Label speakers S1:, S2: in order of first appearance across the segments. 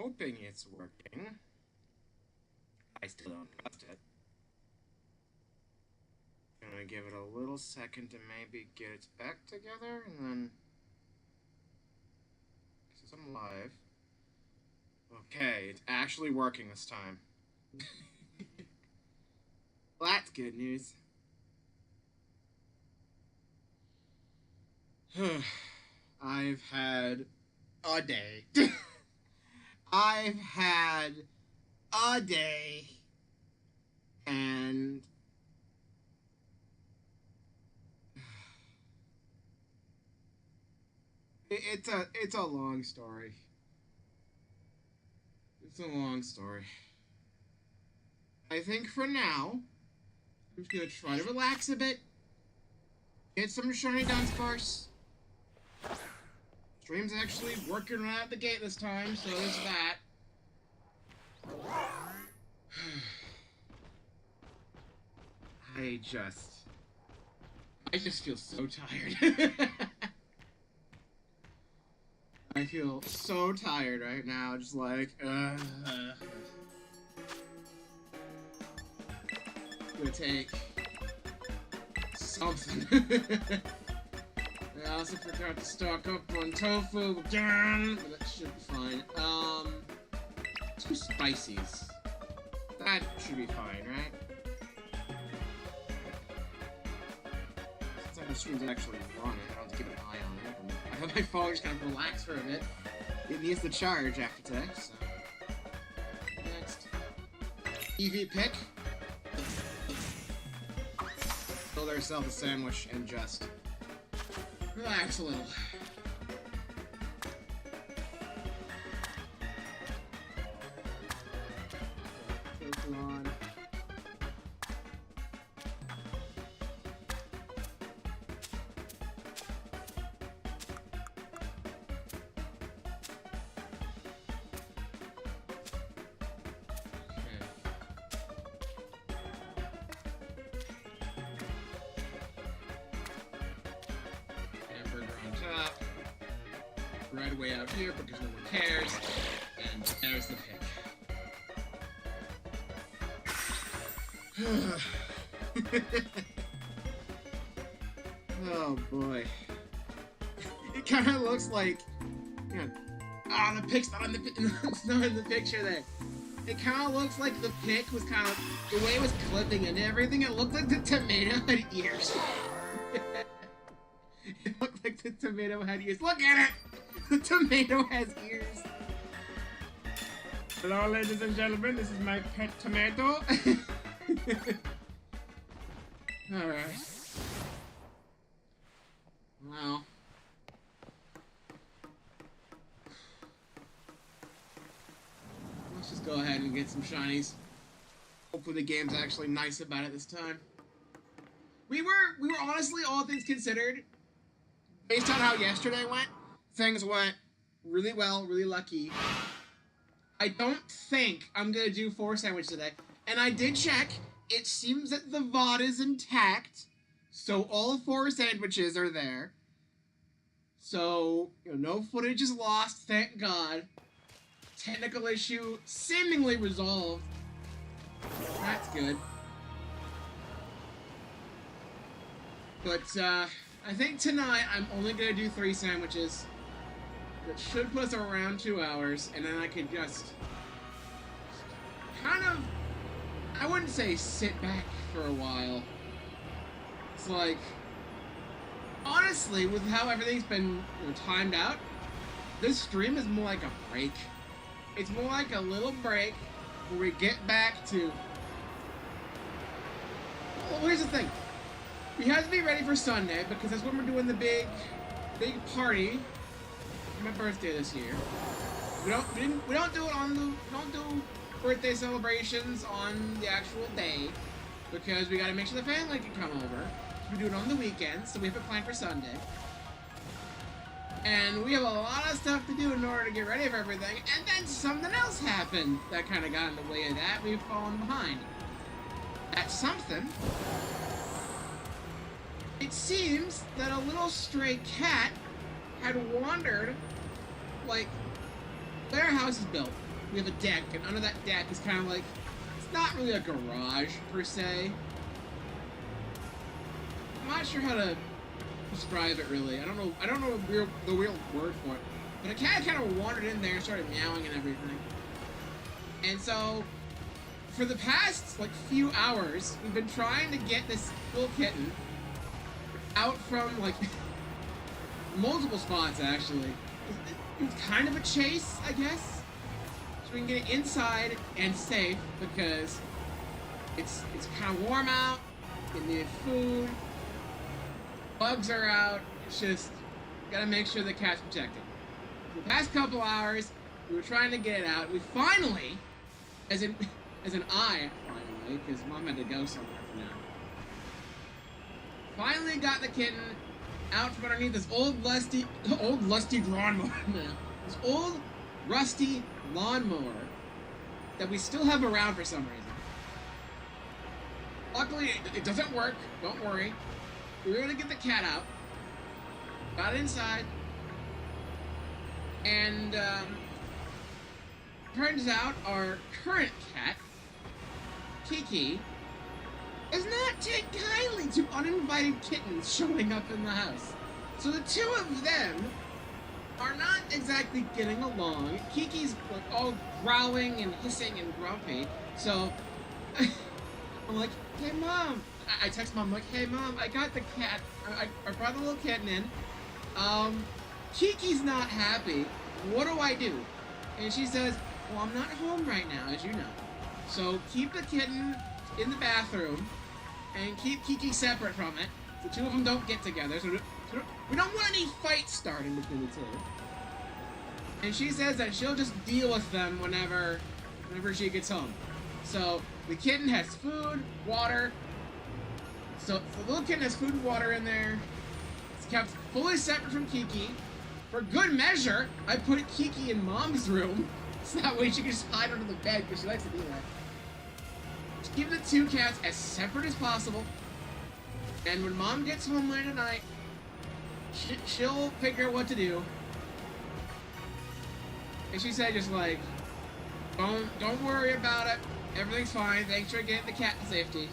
S1: hoping it's working. I still don't trust it. Gonna give it a little second to maybe get its back together, and then... Since I'm live... Okay, it's actually working this time. Well, that's good news. I've had a day. I've had a day. And... It's a long story. It's a long story. I think for now, I'm just gonna try to relax a bit. Get some shiny Dudunsparce. Stream's actually working right out the gate this time, so there's that. I just feel so tired. I feel so tired right now, just like, It's gonna take something. I also forgot to stock up on tofu again, but that should be fine. 2 spices. That should be fine, right? Since the stream's actually running, I don't have to keep an eye on it. I hope my phone just kind of relax for a bit. It needs to charge after today, so... Next. EV pick. Build ourselves a sandwich and just... relax a little. Tofu on. Right way out here because no one cares, and there's the pick. Oh boy. It kind of looks like, you know, the pick's not in the it's not in the picture there. It kind of looks like the pick was kind of, the way it was clipping and everything, it looked like the tomato had ears. It looked like the tomato had ears. Look at it! The tomato has ears. Hello, ladies and gentlemen. This is my pet tomato. Alright. Well. Let's just go ahead and get some shinies. Hopefully the game's actually nice about it this time. We were honestly, all things considered, based on how yesterday went, things went really well, really lucky. I don't think I'm gonna do 4 sandwiches today. And I did check. It seems that the VOD is intact. So all 4 sandwiches are there. So, you know, no footage is lost, thank God. Technical issue seemingly resolved. That's good. But, I think tonight I'm only gonna do 3 sandwiches. That should put us around 2 hours, and then I could just kind of, I wouldn't say sit back for a while. It's like, honestly, with how everything's been, you know, timed out, this stream is more like a break. It's more like a little break where we get back to, well, here's the thing. We have to be ready for Sunday, because that's when we're doing the big party. My birthday this year. We don't do birthday celebrations on the actual day because we gotta make sure the family can come over. We do it on the weekends, so we have a plan for Sunday. And we have a lot of stuff to do in order to get ready for everything, and then something else happened that kind of got in the way of that. We've fallen behind. At something, it seems that a little stray cat had wandered, like, their house is built. we have a deck, and under that deck is kind of like, it's not really a garage per se. I'm not sure how to describe it really. I don't know the real word for it. But a cat kind of wandered in there and started meowing and everything. And so, for the past like few hours, we've been trying to get this little kitten out from like multiple spots actually. It's kind of a chase, I guess. So we can get it inside and safe because it's kind of warm out. It needed food. Bugs are out. It's just gotta make sure the cat's protected. For the past couple hours, we were trying to get it out. We finally, as in I finally, because Mom had to go somewhere for now. Finally got the kitten out from underneath this old lusty lawnmower. This old rusty lawnmower that we still have around for some reason. Luckily, it doesn't work. Don't worry. We were gonna get the cat out. Got it inside. And turns out our current cat, Kiki, is not too kindly to uninvited kittens showing up in the house. So the two of them are not exactly getting along. Kiki's like all growling and hissing and grumpy. So I'm like, hey Mom. I text Mom like, hey Mom, I got the cat. I brought the little kitten in. Kiki's not happy. What do I do? And she says, well, I'm not home right now, as you know. So keep the kitten in the bathroom and keep Kiki separate from it. The two of them don't get together. So we don't want any fights starting between the two. And she says that she'll just deal with them whenever she gets home. So the kitten has food, water. So the little kitten has food and water in there. It's kept fully separate from Kiki. For good measure, I put Kiki in Mom's room, so that way she can just hide under the bed, because she likes to do that. Just keep the two cats as separate as possible. And when Mom gets home later tonight, she'll figure out what to do. And she said just like, don't worry about it. Everything's fine. Thanks for getting the cat to safety.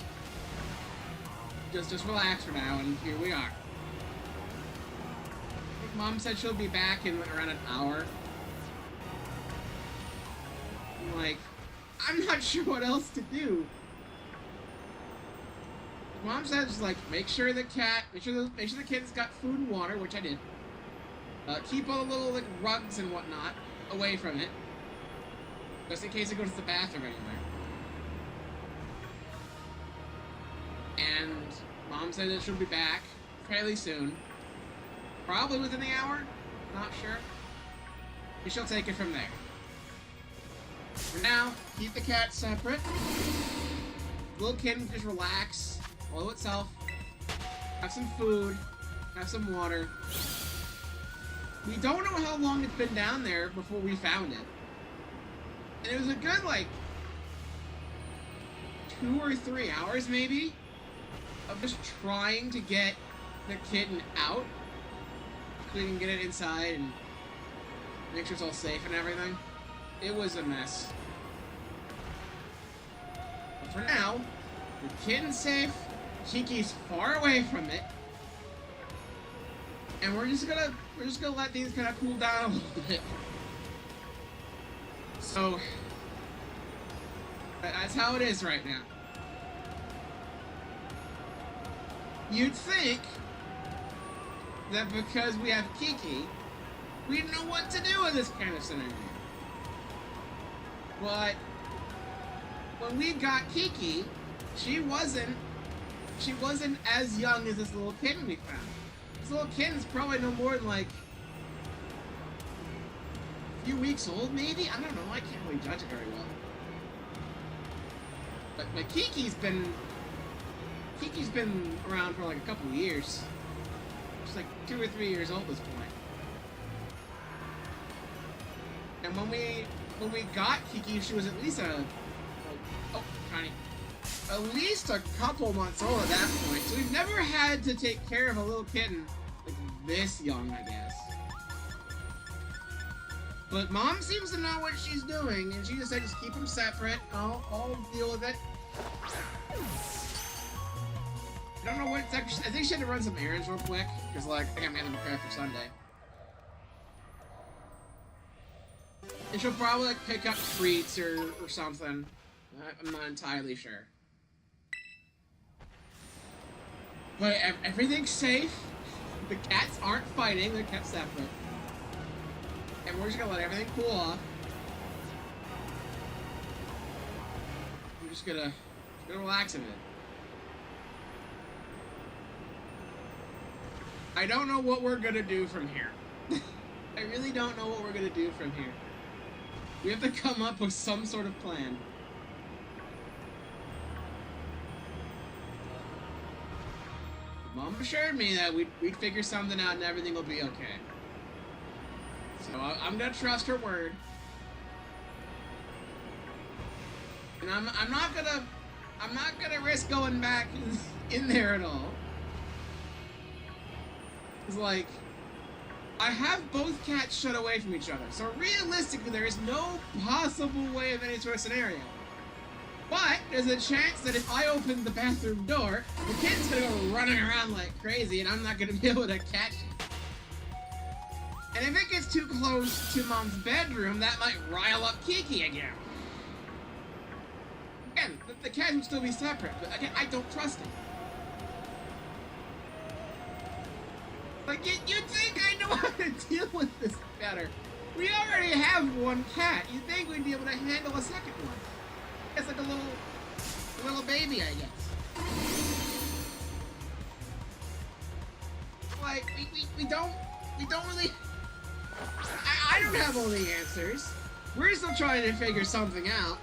S1: Just relax for now, and here we are. I think Mom said she'll be back in around an hour. I'm like, I'm not sure what else to do. Mom said just like, make sure the kitten's got food and water, which I did. Keep all the little like rugs and whatnot away from it, just in case it goes to the bathroom anywhere. And Mom said that she'll be back fairly soon. Probably within the hour. Not sure. But she'll take it from there. For now, keep the cat separate. Little kitten just relax. Follow itself. Have some food. Have some water. We don't know how long it's been down there before we found it. And it was a good, like, 2 or 3 hours, maybe, of just trying to get the kitten out so we can get it inside and make sure it's all safe and everything. It was a mess. But for now, the kitten's safe, Kiki's far away from it, and we're just gonna let things kind of cool down a little bit. So that's how it is right now. You'd think that because we have Kiki, we'd know what to do in this kind of scenario. But when we got Kiki, she wasn't as young as this little kitten we found. This little kitten's probably no more than like a few weeks old, maybe? I don't know, I can't really judge it very well. But Kiki's been around for like a couple of years. She's like 2 or 3 years old at this point. And when we got Kiki, she was at least at least a couple months old at that point. So we've never had to take care of a little kitten like this young, I guess. But Mom seems to know what she's doing, and she just said just keep them separate. I'll deal with it. I don't know what it's actually. I think she had to run some errands real quick, because like I gotta prepare for Sunday. And she'll probably like pick up treats or something. I'm not entirely sure. But everything's safe. The cats aren't fighting, they're kept separate. And we're just gonna let everything cool off. I'm just gonna relax a bit. I don't know what we're gonna do from here. I really don't know what we're gonna do from here. We have to come up with some sort of plan. Mom assured me that we'd figure something out and everything will be okay. So I'm gonna trust her word. And I'm not gonna risk going back in there at all. It's like I have both cats shut away from each other, so realistically there is no possible way of any sort of scenario. But there's a chance that if I open the bathroom door, the kid's gonna go running around like crazy and I'm not gonna be able to catch it. And if it gets too close to Mom's bedroom, that might rile up Kiki again. Again, the cats would still be separate, but again, I don't trust it. Like, you'd think I know how to deal with this better. We already have one cat. You'd think we'd be able to handle a second one. It's like a little baby, I guess. Like, we don't really... I don't have all the answers. We're still trying to figure something out.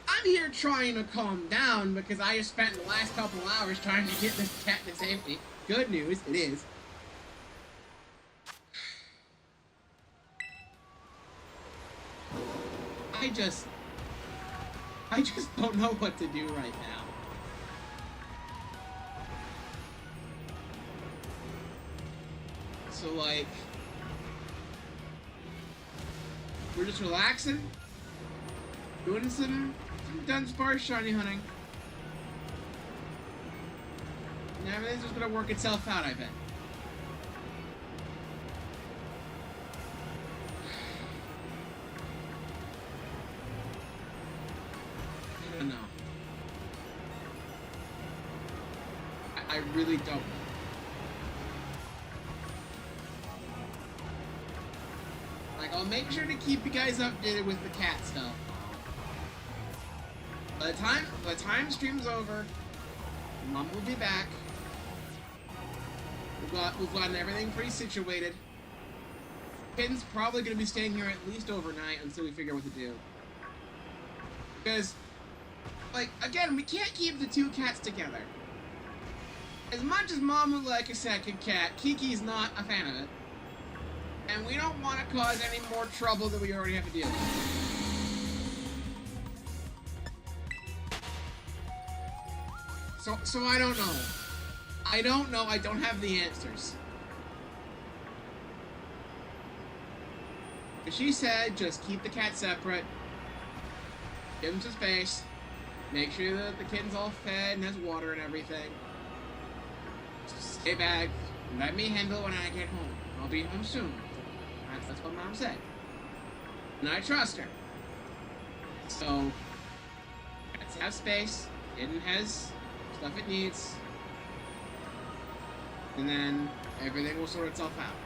S1: I'm here trying to calm down because I just spent the last couple hours trying to get this cat to safety. Good news, it is. I just don't know what to do right now. So like, we're just relaxing, doing some Dudunsparce shiny hunting. And everything's just gonna work itself out, I bet. I don't know. I really don't know. Like, I'll make sure to keep you guys updated with the cat stuff. By the time stream's over, Mom will be back. We've gotten everything pretty situated. Kitten's probably gonna be staying here at least overnight until we figure out what to do. Because, like, again, we can't keep the two cats together. As much as Mom would like a second cat, Kiki's not a fan of it. And we don't want to cause any more trouble than we already have to deal with. So I don't know. I don't know. I don't have the answers. But she said just keep the cats separate. Give them some space. Make sure that the kitten's all fed and has water and everything. Just stay back. Let me handle it when I get home. I'll be home soon. That's what Mom said. And I trust her. So, cats have space. Kitten has stuff it needs. And then everything will sort itself out.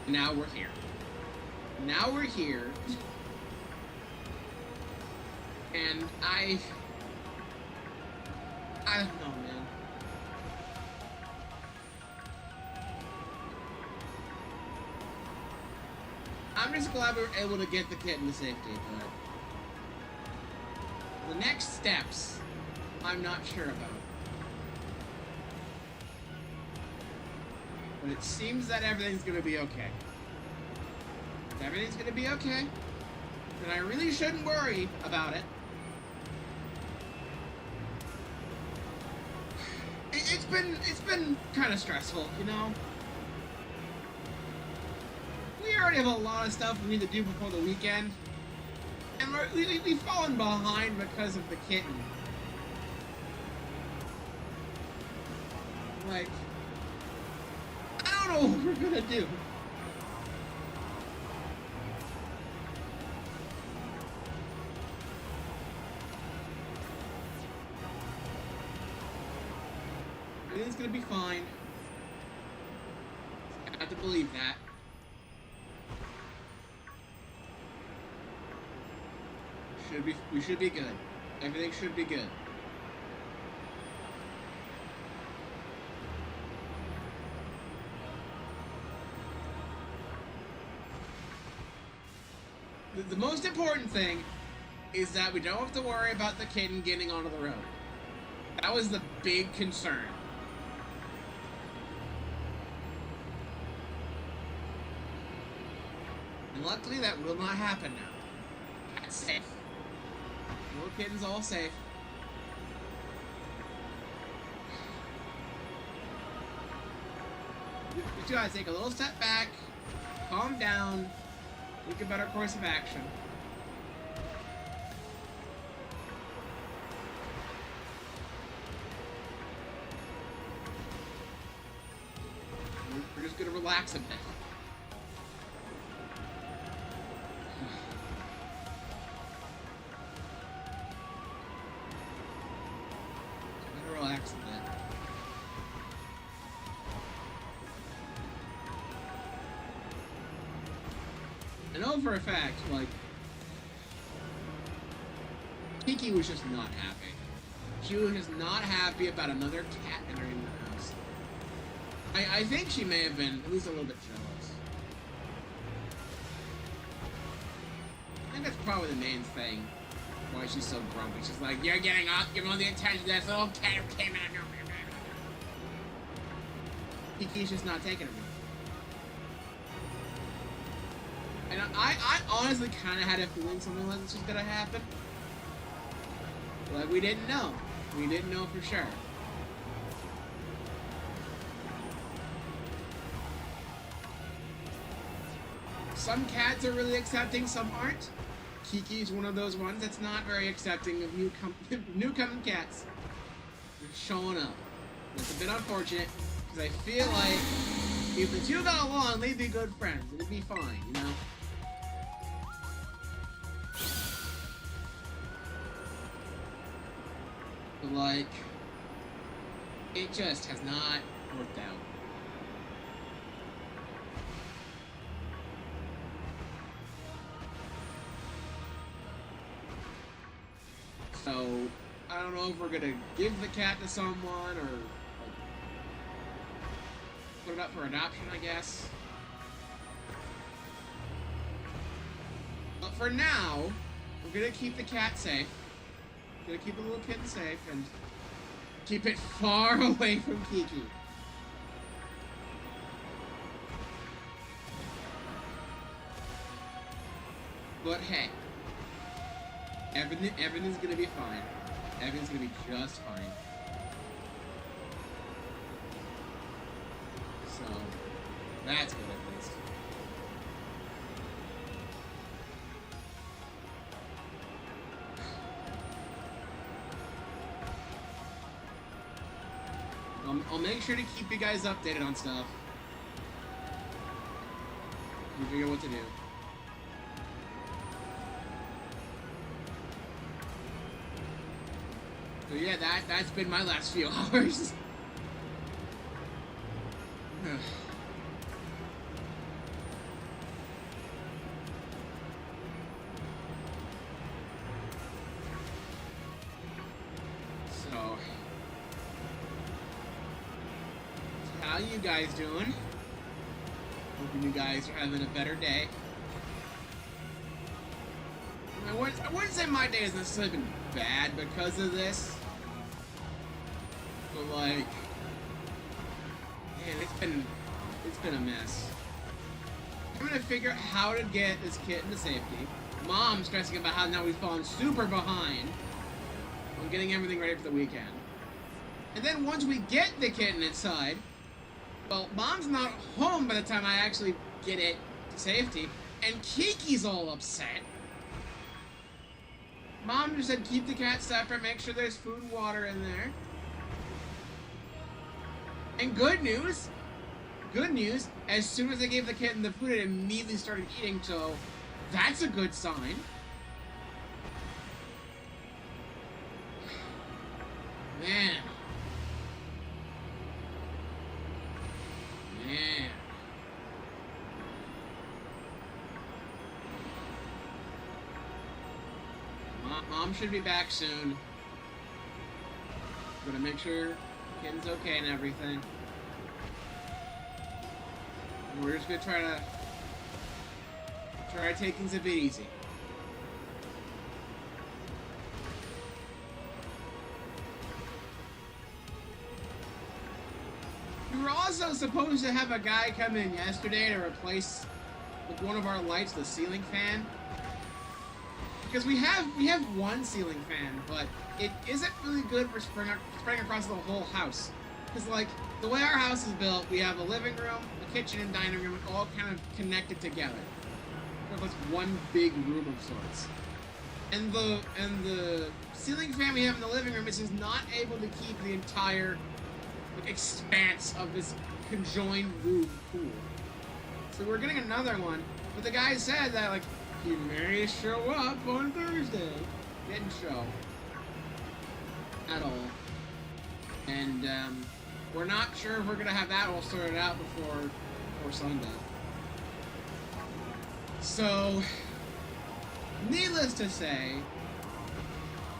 S1: Now we're here. Now we're here. And I don't know, man. I'm just glad we were able to get the kitten to safety, but the next steps, I'm not sure about. But it seems that everything's gonna be okay. If everything's gonna be okay, then I really shouldn't worry about it. been kind of stressful, you know. We already have a lot of stuff we need to do before the weekend, and we've fallen behind because of the kitten. Like, I don't know what we're gonna do. Everything's gonna be fine. I have to believe that. We should be good. Everything should be good. The most important thing is that we don't have to worry about the kitten getting onto the road. That was the big concern. And luckily that will not happen now. That's safe. No kittens, all safe. We just gotta take a little step back, calm down, take a better course of action. We're just gonna relax a bit. Relax a bit. I know for a fact, like, Kiki was just not happy. She was just not happy about another cat entering the house. I think she may have been at least a little bit jealous. I think that's probably the main thing why she's so grumpy. She's like, you're getting up, giving all the attention to this little cat who came out. Kiki's just not taking it. And I honestly kind of had a feeling something like this was gonna happen. Like, we didn't know. We didn't know for sure. Some cats are really accepting, some aren't. Kiki's one of those ones that's not very accepting of newcoming cats. They're showing up. It's a bit unfortunate, because I feel like if the two got along, they'd be good friends. It'd be fine, you know? But, like, it just has not worked out. So, I don't know if we're gonna give the cat to someone or like, put it up for adoption, I guess. But for now, we're gonna keep the cat safe. We're gonna keep the little kitten safe and keep it far away from Kiki. But hey, Evan is gonna be fine. Evan's gonna be just fine. So, that's good at least. I'll make sure to keep you guys updated on stuff. We figure out what to do. So yeah, that's been my last few hours. So, how you guys doing? Hoping you guys are having a better day. I wouldn't say my day has necessarily been bad because of this. But like, man, it's been a mess. I'm gonna figure out how to get this kitten to safety. Mom's stressing about how now we've fallen super behind on getting everything ready for the weekend. And then once we get the kitten inside, well, Mom's not home by the time I actually get it to safety, and Kiki's all upset. Mom just said keep the cat separate, make sure there's food and water in there. And good news, as soon as I gave the kitten the food, it immediately started eating, so that's a good sign. Man. Mom should be back soon. Gonna make sure kitten's okay and everything. And we're just gonna try to take things a bit easy. We were also supposed to have a guy come in yesterday to replace with one of our lights, the ceiling fan. Because we have one ceiling fan, but it isn't really good for spreading across the whole house. Because, like, the way our house is built, we have a living room, a kitchen, and dining room, all kind of connected together. So it's one big room of sorts. And the ceiling fan we have in the living room is just not able to keep the entire expanse of this conjoined room cool. So we're getting another one, but the guy said that, like, he may show up on Thursday. Didn't show. At all. And, we're not sure if we're gonna have that all sorted out before Sunday. So, needless to say,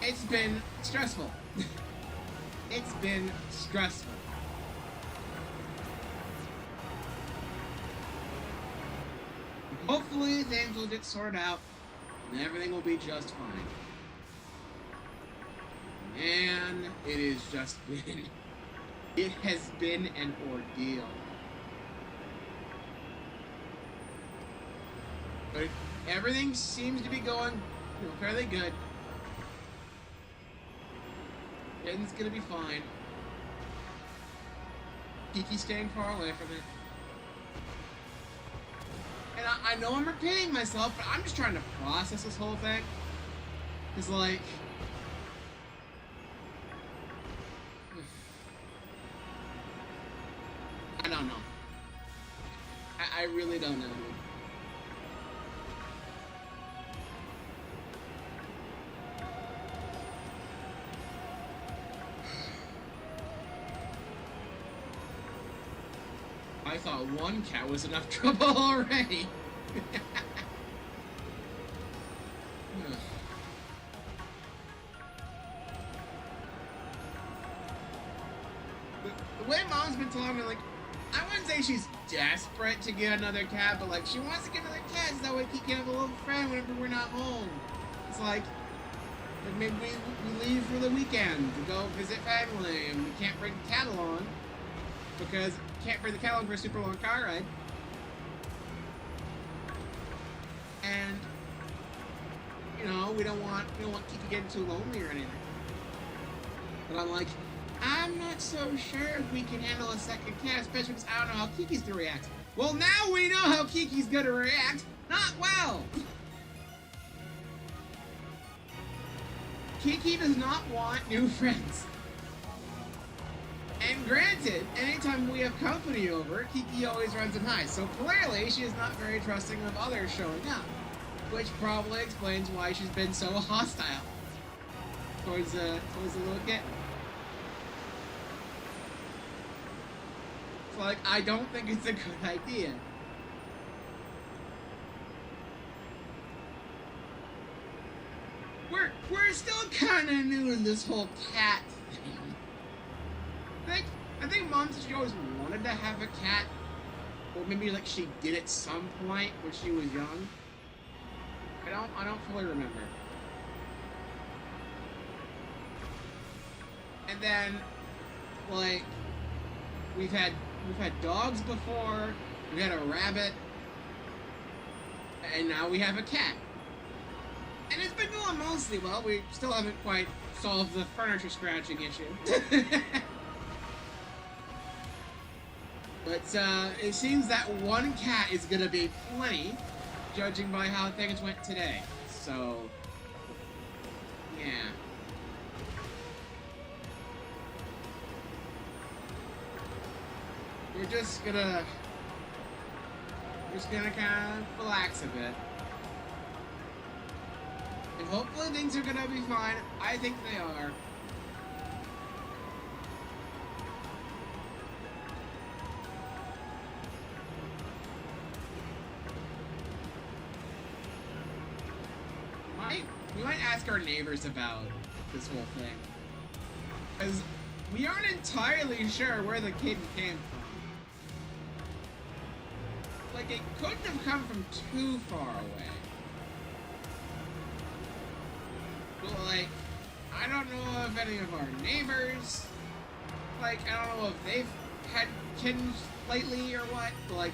S1: it's been stressful. It's been stressful. Hopefully things will get sorted out and everything will be just fine. Man, it has been an ordeal. But everything seems to be going, fairly good. Kitten's gonna be fine. Kiki's staying far away from it. And I know I'm repeating myself, but I'm just trying to process this whole thing. It's like... I don't know. I really don't know. I thought one cat was enough trouble already. The way Mom's been talking, like, I wouldn't say she's desperate to get another cat, but, like, she wants to get another cat so that way he can have a little friend whenever we're not home. It's like maybe we leave for the weekend to go visit family, and we can't bring the cat along because can't bring the cat along for a super long car ride. And we don't want Kiki getting too lonely or anything. But I'm like, I'm not so sure if we can handle a second cat, especially because I don't know how Kiki's gonna react. Well, now we know how Kiki's gonna react. Not well. Kiki does not want new friends. And granted, anytime we have company over, Kiki always runs and hides. So clearly, she is not very trusting of others showing up. Which probably explains why she's been so hostile towards the little kitten. So, like, I don't think it's a good idea. We're still kind of new to this whole cat thing. I think Mom said she always wanted to have a cat, or maybe like she did at some point when she was young. I don't fully remember. And then, like, we've had dogs before. We had a rabbit, and now we have a cat. And it's been going mostly well. We still haven't quite solved the furniture scratching issue. But it seems that one cat is gonna be plenty, judging by how things went today. So, yeah. We're just gonna kind of relax a bit. And hopefully things are gonna be fine. I think they are. We might ask our neighbors about this whole thing. Because we aren't entirely sure where the kid came from. Like, it couldn't have come from too far away. But, like, I don't know if any of our neighbors, like, I don't know if they've had kittens lately or what, but, like,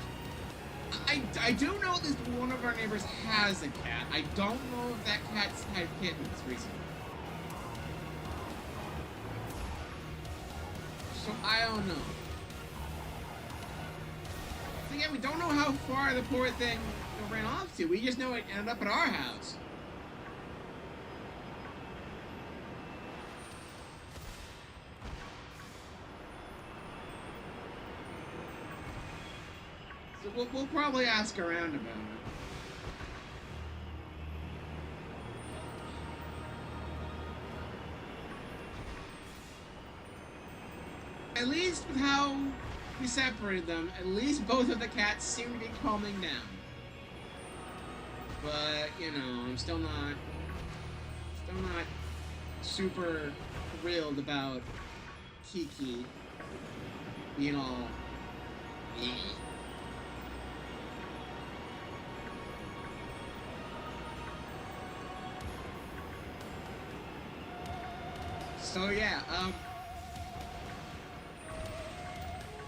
S1: I do know at least one of our neighbors has a cat. I don't know if that cat's had kittens recently. So, I don't know. So yeah, we don't know how far the poor thing ran off to. We just know it ended up at our house. So we'll probably ask around about it. At least with how we separated them, at least both of the cats seem to be calming down. But, you know, I'm still not super thrilled about Kiki being all So yeah,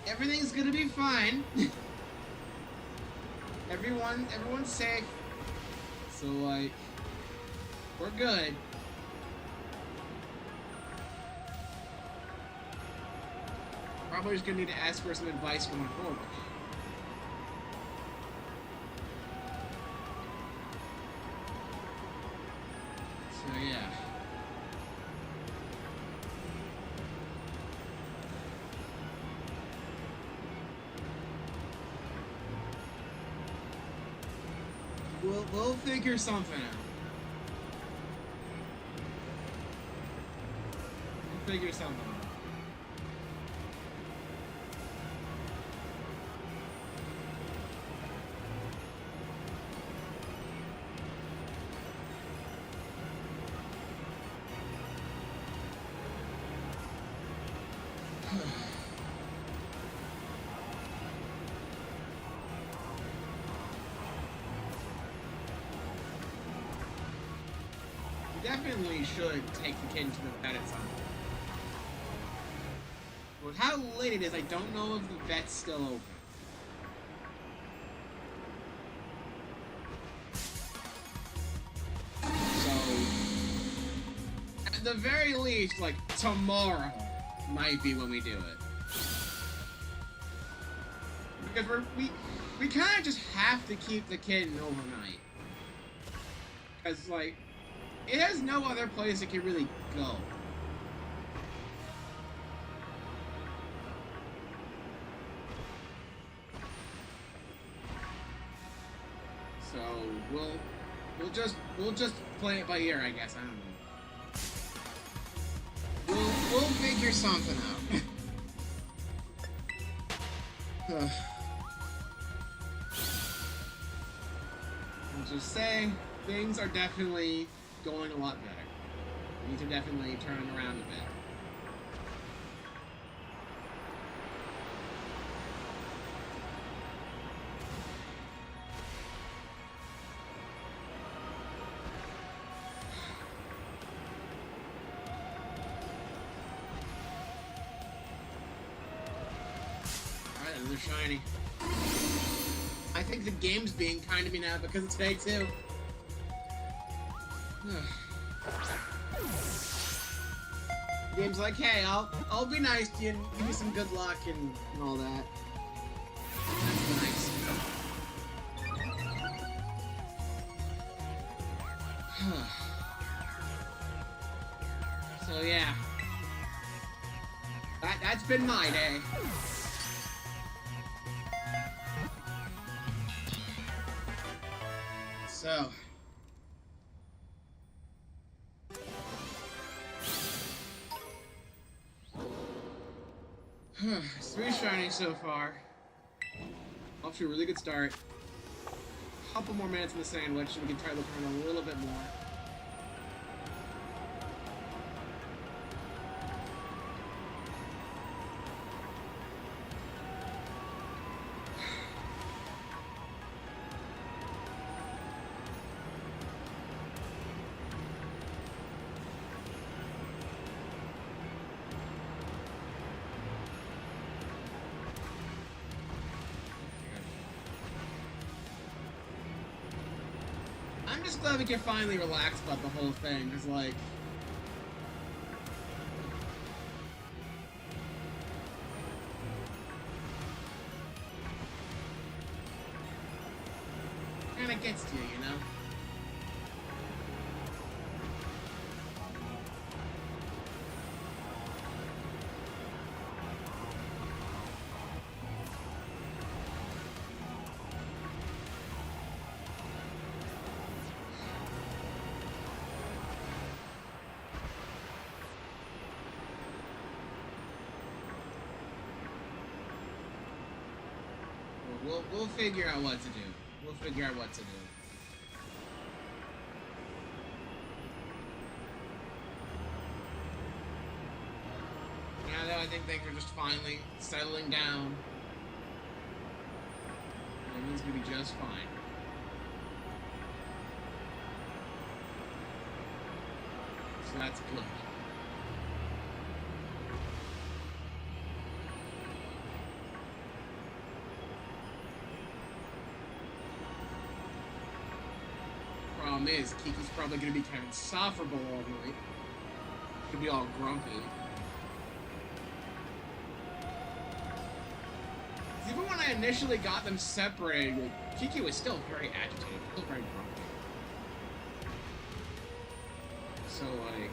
S1: everything's gonna be fine. Everyone's safe. So like, we're good. Probably just gonna need to ask for some advice going forward. So yeah. We'll figure something out. We'll figure something out. Definitely should take the kid to the vet at some point. With how late it is, I don't know if the vet's still open. So, at the very least, like, tomorrow might be when we do it. Because we kind of just have to keep the kitten overnight. Because, like, it has no other place it can really go. So we'll just play it by ear, I guess. I don't know. We'll figure something out. I'll just say things are definitely going a lot better. We need to definitely turn it around a bit. Alright, those are shiny. I think the game's being kind to me now because of today too. Game's like, hey, I'll be nice to you and give you some good luck and all that. So yeah, that's been my day. So. It's 3 shinies so far. Off to a really good start. Couple more minutes in the sandwich so we can try looking around a little bit more. I'm just glad we can finally relax about the whole thing, because, like... it kinda gets to you, you know? We'll figure out what to do. We'll figure out what to do. Now that I think things are just finally settling down, everything's gonna be just fine. So that's good. Problem is, Kiki's probably going to be kind of insufferable all night. She'll be all grumpy. Even when I initially got them separated, Kiki was still very agitated, still very grumpy. So, like...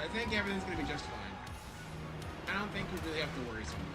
S1: I think everything's gonna be just fine. I don't think we really have to worry so much.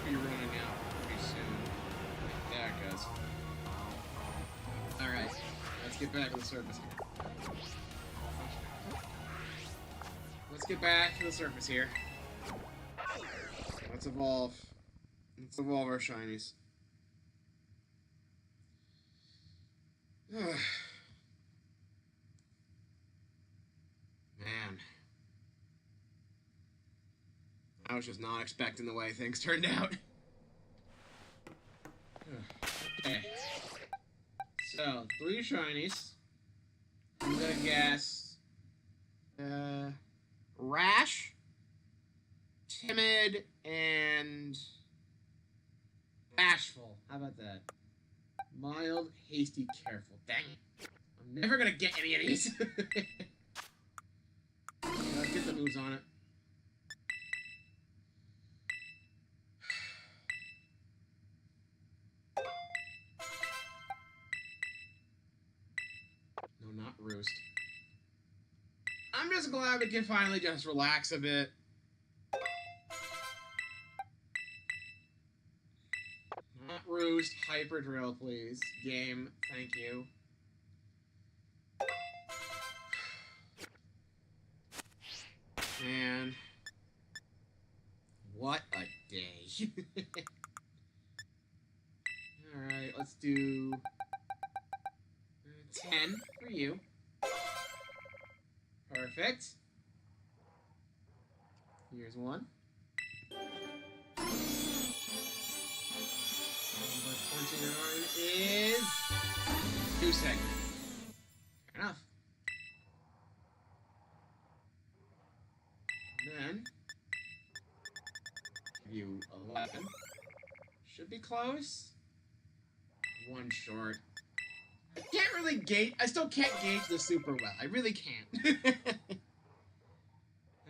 S1: Be running out pretty soon. There it goes. Alright, let's get back to the surface here. Let's get back to the surface here. Let's evolve. Let's evolve our shinies. Man. I was just not expecting the way things turned out. Okay. So, 3 shinies. I'm gonna guess... Rash, Timid, and... Bashful. How about that? Mild, hasty, careful. Dang it. I'm never gonna get any of these. Let's get the moves on it. No, not Roost. I'm just glad we can finally just relax a bit. Not Roost. Hyper Drill, please. Game. Thank you. Man. What a day. Alright, let's do... 10 for you. Perfect. Here's one. Number 29 is 2 segments. Fair enough. And then give you 11. Should be close. One short. I can't really gauge. I still can't gauge this super well. I really can't.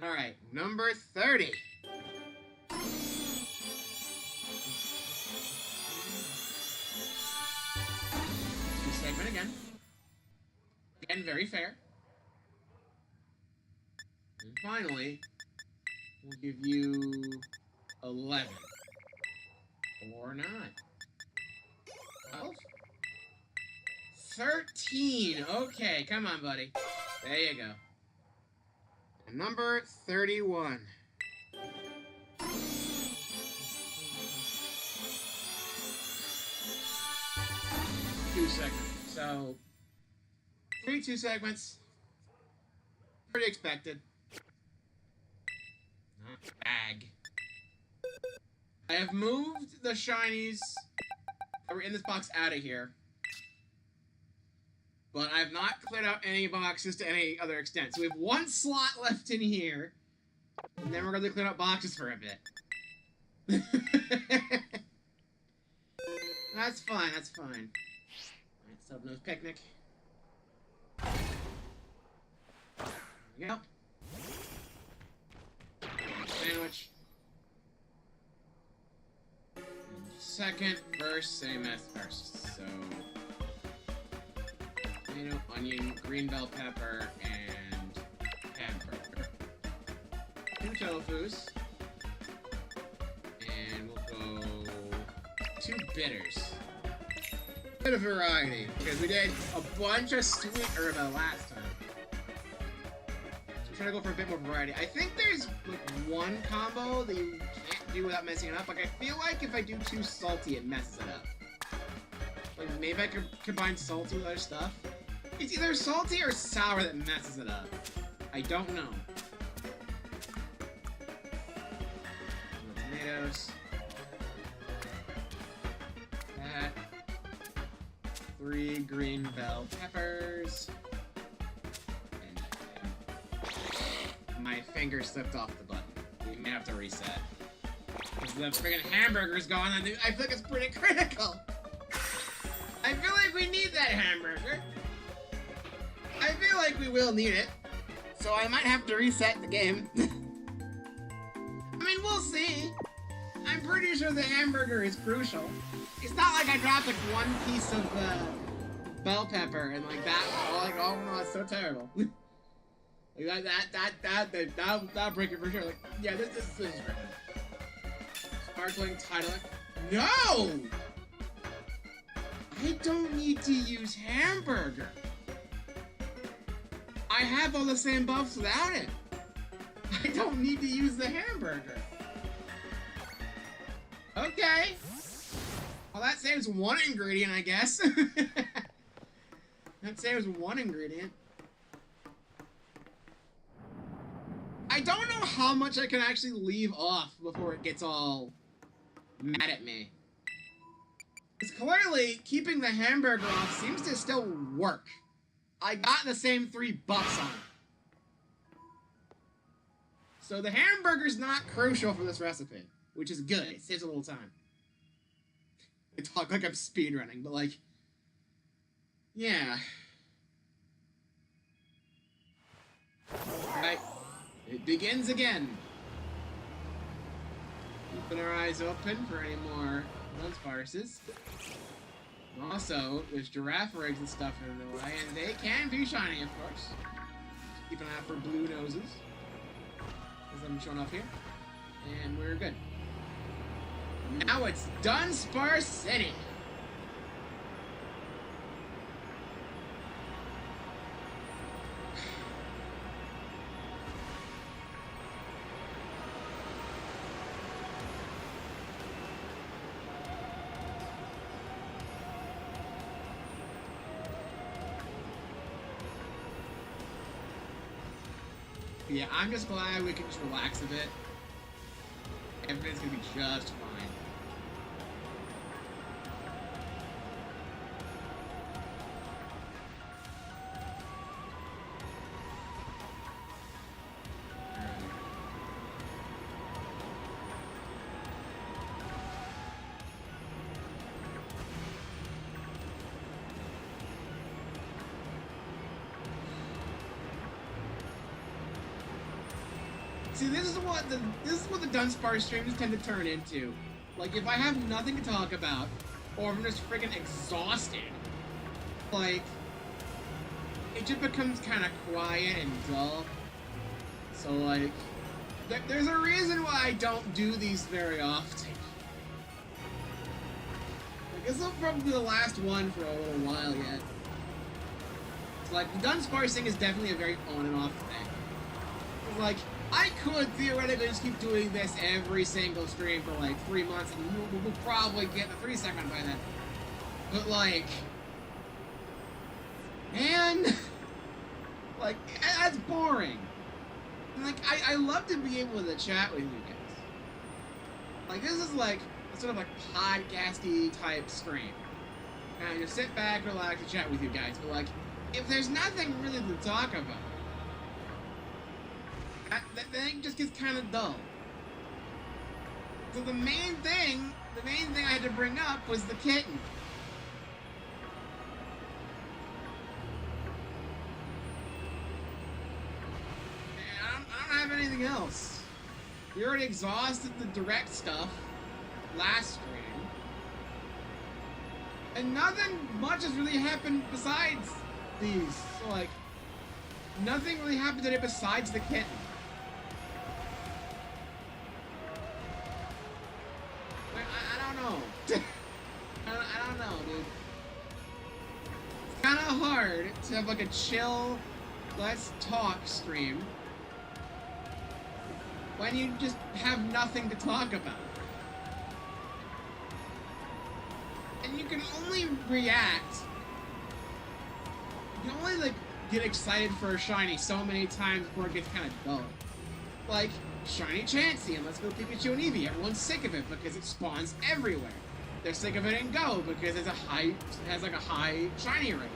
S1: All right, number 30. Two segment again. Again, very fair. And finally, we'll give you 11. Or not. 12? 13. Okay, come on, buddy. There you go. And number 31. Two segments. So, 2 segments. Pretty expected. Not bag. I have moved the shinies that were in this box out of here. But I have not cleared out any boxes to any other extent. So we have 1 slot left in here. And then we're going to clear out boxes for a bit. That's fine, that's fine. Alright, Sub-Nose Picnic. There we go. Sandwich. And second, first, same as first. So... tomato, onion, green bell pepper, and hamburger. 2 tofus. And we'll go 2 bitters. Bit of variety, because we did a bunch of sweet herbal last time. So we're trying to go for a bit more variety. I think there's like 1 combo that you can't do without messing it up. Like, I feel like if I do too salty, it messes it up. Like, maybe I could combine salty with other stuff. It's either salty or sour that messes it up. I don't know. Tomatoes. That. 3 green bell peppers. And my finger slipped off the button. We may have to reset. Because the friggin' hamburger's gone, I feel like it's pretty critical. I feel like we need that hamburger. I feel like we will need it. So I might have to reset the game. I mean, we'll see. I'm pretty sure the hamburger is crucial. It's not like I dropped like 1 piece of bell pepper and like that. Like, oh no, it's so terrible. Like that'll break it for sure. Like, yeah, this is great. Sparkling title. No! I don't need to use hamburger. I have all the same buffs without it. I don't need to use the hamburger. Okay. Well, that saves 1 ingredient, I guess. That saves 1 ingredient. I don't know how much I can actually leave off before it gets all mad at me. Because clearly, keeping the hamburger off seems to still work. I got the same 3 buffs on it. So the hamburger's not crucial for this recipe, which is good. It saves a little time. I talk like I'm speedrunning, but like, yeah. Alright, it begins again. Keeping our eyes open for any more Dudunsparces. Also, there's giraffe eggs and stuff in the way, and they can be shiny, of course. Just keep an eye out for blue noses, as I'm showing off here. And we're good. Now it's Dudunsparce City. But yeah, I'm just glad we can just relax a bit. Everything's gonna be just fine. See, this is what the Dudunsparce streams tend to turn into. Like, if I have nothing to talk about, or if I'm just freaking exhausted, like, it just becomes kind of quiet and dull. So, like, there's a reason why I don't do these very often. Like, this will probably be the last one for a little while yet. It's like, the Dudunsparce thing is definitely a very on and off thing. It's like, I could theoretically just keep doing this every single stream for like 3 months, and we'll probably get the 3 segment by then. But like, man, like, that's boring. And like, I love to be able to chat with you guys. Like, this is like a sort of like podcasty type stream. And just sit back, relax, and chat with you guys. But like, if there's nothing really to talk about, that thing just gets kind of dull. So the main thing I had to bring up was the kitten. And I don't have anything else. We already exhausted the direct stuff last stream. And nothing much has really happened besides these. So like, nothing really happened today besides the kitten. I don't know, dude. It's kind of hard to have like a chill, let's talk stream when you just have nothing to talk about. And you can only react, you can only like get excited for a shiny so many times before it gets kind of dull. Like, shiny Chansey and Let's Go Pikachu and Eevee. Everyone's sick of it because it spawns everywhere. They're sick of it in Go because it has like a high shiny rate.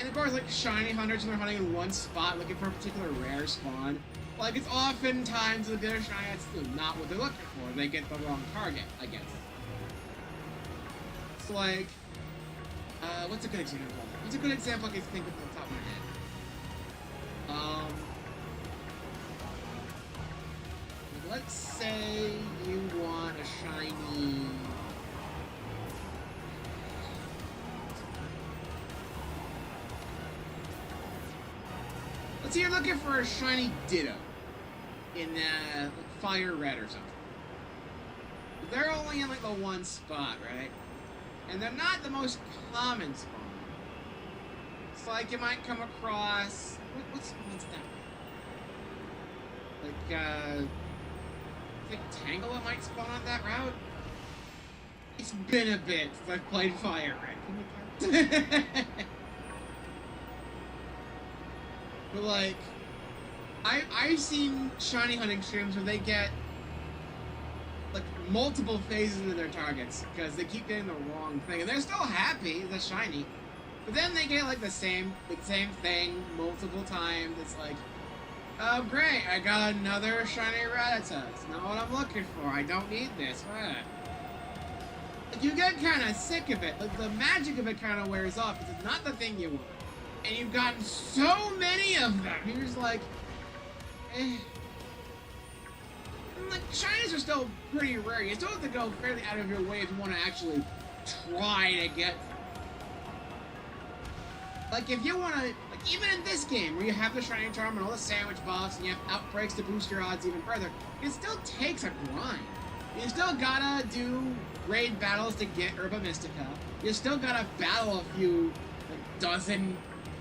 S1: And of course, like, shiny hunters, when they're hunting in one spot looking for a particular rare spawn, like, it's oftentimes the other shiny that's not what they're looking for. They get the wrong target, I guess. It's like, what's a good example? What's a good example I can think of off the top of my head? Let's say you want a shiny... Let's say you're looking for a shiny Ditto in Fire Red or something. They're only in like the one spot, right? And they're not the most common spawn. It's like you might come across... What's that? Like, I think Tangela might spawn on that route. It's been a bit since I've played Fire Red. But like, I've seen shiny hunting streams where they get like multiple phases into their targets because they keep getting the wrong thing, and they're still happy the shiny, but then they get like the same thing multiple times. It's like, oh great, I got another shiny Rattata. It's not what I'm looking for. I don't need this. Like, you get kind of sick of it. Like, the magic of it kind of wears off because it's not the thing you want. And you've gotten so many of them. You're just like, eh. And like, shinies are still pretty rare. You still have to go fairly out of your way if you want to actually try to get them. Like, if you want to, like, even in this game, where you have the shiny charm and all the sandwich buffs, and you have outbreaks to boost your odds even further, it still takes a grind. You still gotta do raid battles to get Herba Mystica. You still gotta battle a few, like, dozen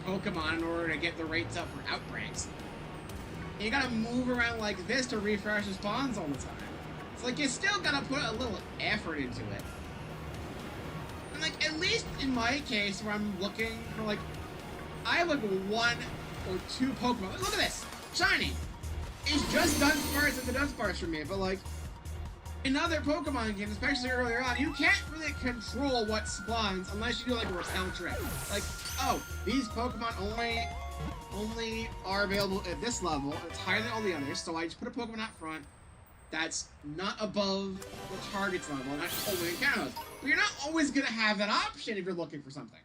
S1: Pokemon in order to get the rates up for outbreaks. And you gotta move around like this to refresh the spawns all the time. It's like you still gotta put a little effort into it. And like, at least in my case, where I'm looking for like, I have like one or two Pokemon. Look at this! Shiny! It's just Dudunsparce and the Dudunsparce for me, but like, in other Pokemon games, especially earlier on, you can't really control what spawns unless you do like a repel trick. Like, oh, these Pokemon only are available at this level, it's higher than all the others, so I just put a Pokemon out front that's not above the target's level, and that's only encounters. But you're not always gonna have that option if you're looking for something.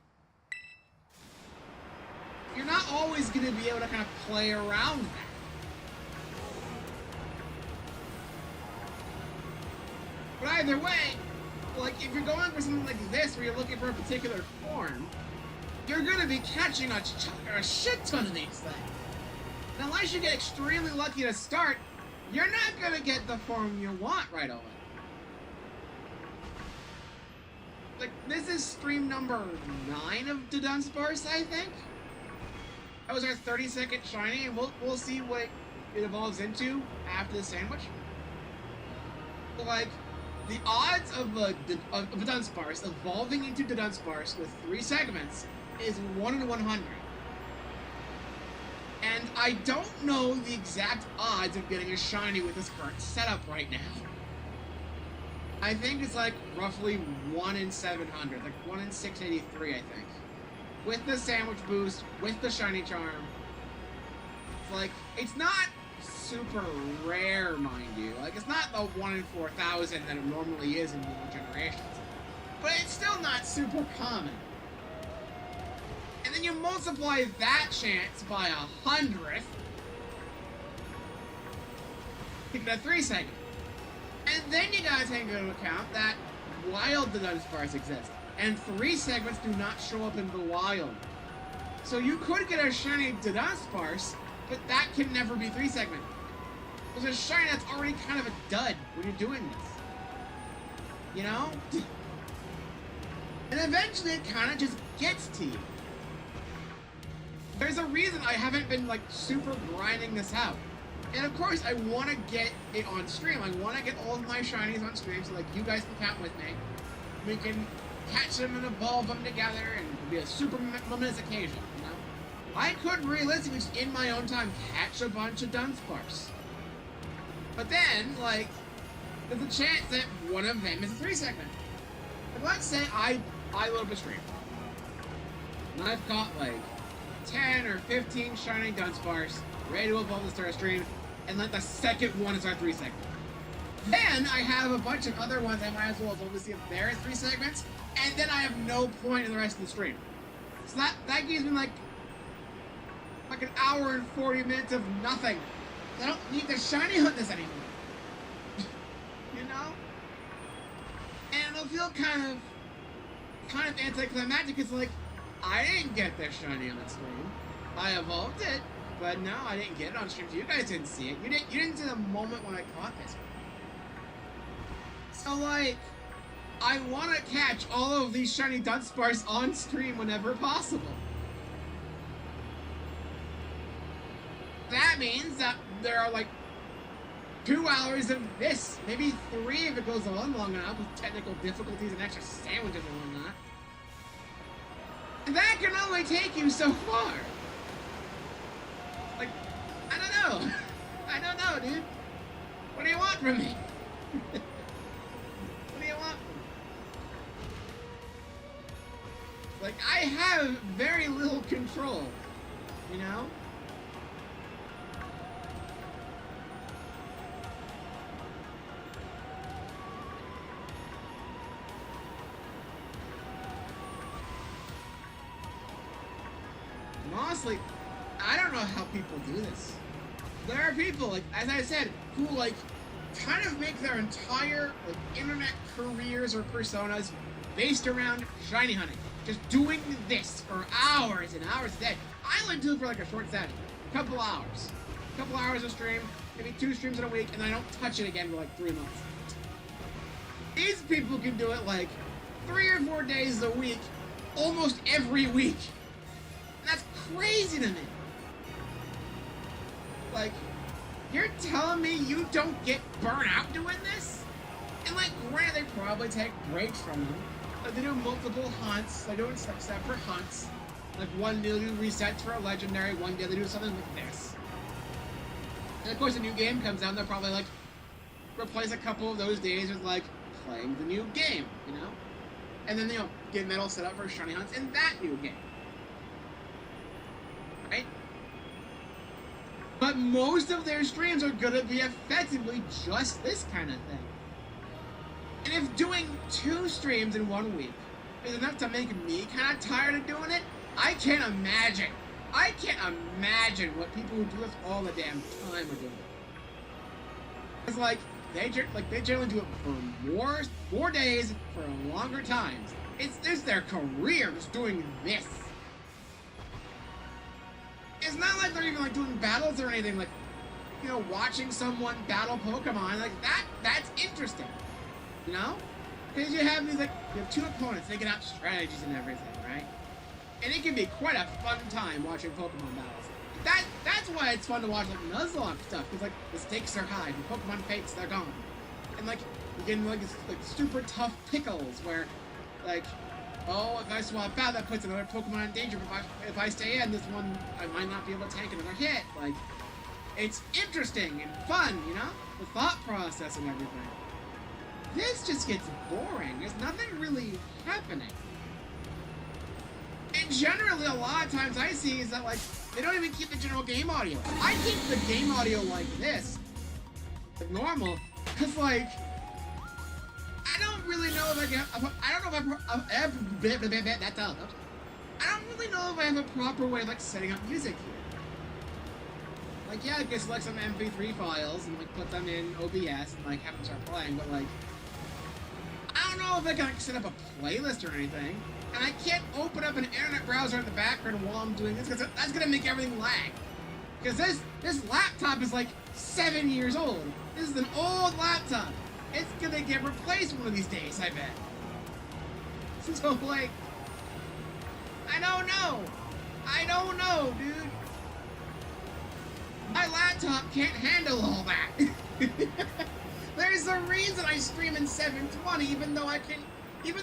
S1: You're not always gonna be able to kind of play around that. But either way, like, if you're going for something like this, where you're looking for a particular form, you're gonna be catching a shit ton of these things. And unless you get extremely lucky to start, you're not gonna get the form you want right away. Like, this is stream number 9 of Dudunsparce, I think? That was our 30-second shiny, and we'll see what it evolves into after the sandwich. But, like, the odds of a Dudunsparce evolving into Dudunsparce with 3 segments is 1 in 100. And I don't know the exact odds of getting a shiny with this current setup right now. I think it's like roughly 1 in 700, like 1 in 683, I think. With the sandwich boost, with the shiny charm. It's like, it's not super rare, mind you. Like, it's not the 1 in 4,000 that it normally is in newer generations. But it's still not super common. And then you multiply that chance by 100th to get a 3 segment. And then you gotta take into account that wild Dudunsparce exists. And 3 segments do not show up in the wild. So you could get a shiny Dudunsparce, but that can never be 3 segment. There's a shiny that's already kind of a dud when you're doing this. You know? And eventually it kind of just gets to you. There's a reason I haven't been, like, super grinding this out. And of course, I want to get it on stream. I want to get all of my shinies on stream so, like, you guys can count with me. We can catch them and evolve them together, and it'll be a super momentous occasion, you know? I could realistically, just in my own time, catch a bunch of Dunsparce. But then, like, there's a chance that one of them is a 3 segment. And let's say I load up a stream. And I've got, like, 10 or 15 shiny Dunsparce ready to evolve to start a stream, and like the second one is our 3 segment. Then I have a bunch of other ones I might as well evolve to see if they're 3 segments, and then I have no point in the rest of the stream. So that gives me like an hour and 40 minutes of nothing. I don't need to shiny hunt this anymore. You know? And it'll feel kind of anticlimactic. It's like, I didn't get this shiny on stream. I evolved it, but no, I didn't get it on stream. You guys didn't see it. You didn't see the moment when I caught this. So like, I want to catch all of these shiny Dunsparce on stream whenever possible. That means that there are like 2 hours of this, maybe 3 if it goes on long enough with technical difficulties and extra sandwiches and whatnot. And that can only take you so far. Like, I don't know. I don't know, dude. What do you want from me? What do you want from me? Like, I have very little control, you know? Honestly, I don't know how people do this. There are people, like, as I said, who, like, kind of make their entire, like, internet careers or personas based around shiny hunting. Just doing this for hours and hours a day. I only do it for, like, a short session. A couple hours. A couple hours of stream, maybe 2 streams in a week, and then I don't touch it again for, like, 3 months. These people can do it, like, 3 or 4 days a week, almost every week. That's crazy to me. Like, you're telling me you don't get burnt out doing this? And like, granted, they probably take breaks from them. Like, they do multiple hunts. They do separate hunts. Like one they'll do resets for a legendary, one day they do something like this. And of course a new game comes out and they'll probably like replace a couple of those days with like playing the new game, you know? And then get medals set up for shiny hunts in that new game. Right? But most of their streams are gonna be effectively just this kind of thing. And if doing 2 streams in 1 week is enough to make me kind of tired of doing it, I can't imagine. I can't imagine what people who do this all the damn time are doing. It's like they generally do it for more days for longer times. It's their career just doing this. It's not like they're even like doing battles or anything, like, you know, watching someone battle Pokemon, like that's interesting, you know? Because you have these, like, you have 2 opponents, they get out strategies and everything, right? And it can be quite a fun time watching Pokemon battles. That's why it's fun to watch, like, Nuzlocke stuff, because, like, the stakes are high, the Pokemon fates, they're gone. And, like, you get into, like, super tough pickles where, like, oh, if I swap out, that puts another Pokemon in danger. If I stay in, this one, I might not be able to tank another hit. Like, it's interesting and fun, you know? The thought process and everything. This just gets boring. There's nothing really happening. And generally, a lot of times I see is that, like, they don't even keep the general game audio. I keep the game audio like this, like normal, because, like, I don't really know if I can. I don't know if I don't really know if I have a proper way of, like, setting up music here. Like, yeah, I can select some MP3 files and, like, put them in OBS and, like, have them start playing, but, like, I don't know if I can, like, set up a playlist or anything. And I can't open up an internet browser in the background while I'm doing this, because that's gonna make everything lag. Because this laptop is, like, 7 years old. This is an old laptop. It's gonna get replaced one of these days, I bet. So, like, I don't know, dude. My laptop can't handle all that. There's a reason I stream in 720, even though I can, even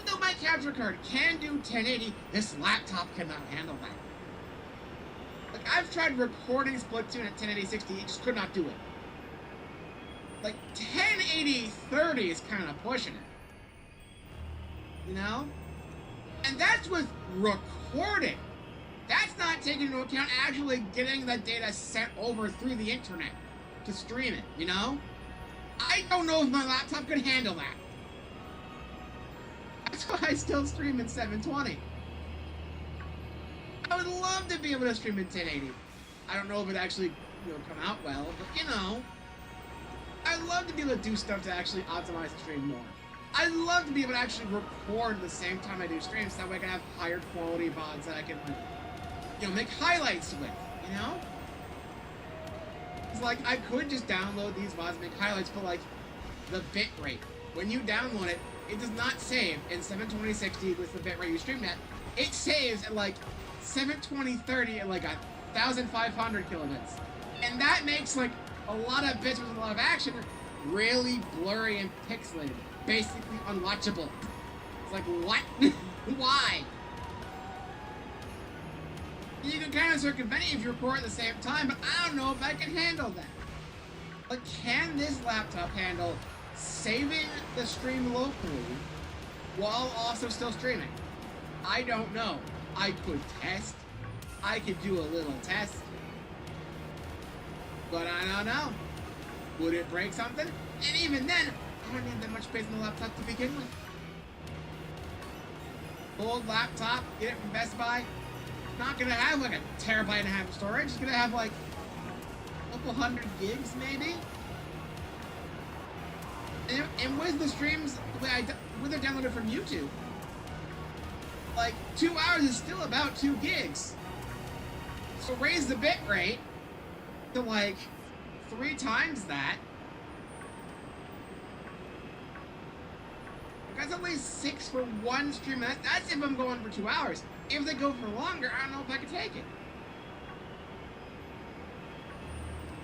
S1: though my capture card can do 1080, this laptop cannot handle that. Like, I've tried recording Splatoon at 1080 60, it just could not do it. Like, 1080 30 is kind of pushing it. You know? And that's with recording. That's not taking into account actually getting the data sent over through the internet to stream it, you know? I don't know if my laptop could handle that. That's why I still stream in 720. I would love to be able to stream in 1080. I don't know if it actually, you know, come out well, but, you know, I'd love to be able to do stuff to actually optimize the stream more. I'd love to be able to actually record the same time I do streams, so that way I can have higher quality VODs that I can, like, you know, make highlights with, you know? It's like, I could just download these VODs and make highlights, but, like, the bit rate. When you download it, it does not save in 720/60 with the bit rate you stream at. It saves at, like, 720/30 at, like, 1,500 kilobits. And that makes, like, a lot of bits with a lot of action really blurry and pixelated. Basically unwatchable. It's like, what? Why? You can kind of circumvent it if you record at the same time, but I don't know if I can handle that. Like, can this laptop handle saving the stream locally while also still streaming? I don't know. I could test. I could do a little test. But I don't know. Would it break something? And even then, I don't need that much space in the laptop to begin with. Old laptop, get it from Best Buy. Not gonna have like 1.5 TB of storage. It's gonna have like a couple 100 gigs maybe. And with the streams, when they're downloaded from YouTube, like 2 hours is still about 2 gigs. So raise the bit rate to like 3 times that. That's at least 6 for one stream. That's if I'm going for 2 hours. If they go for longer, I don't know if I can take it.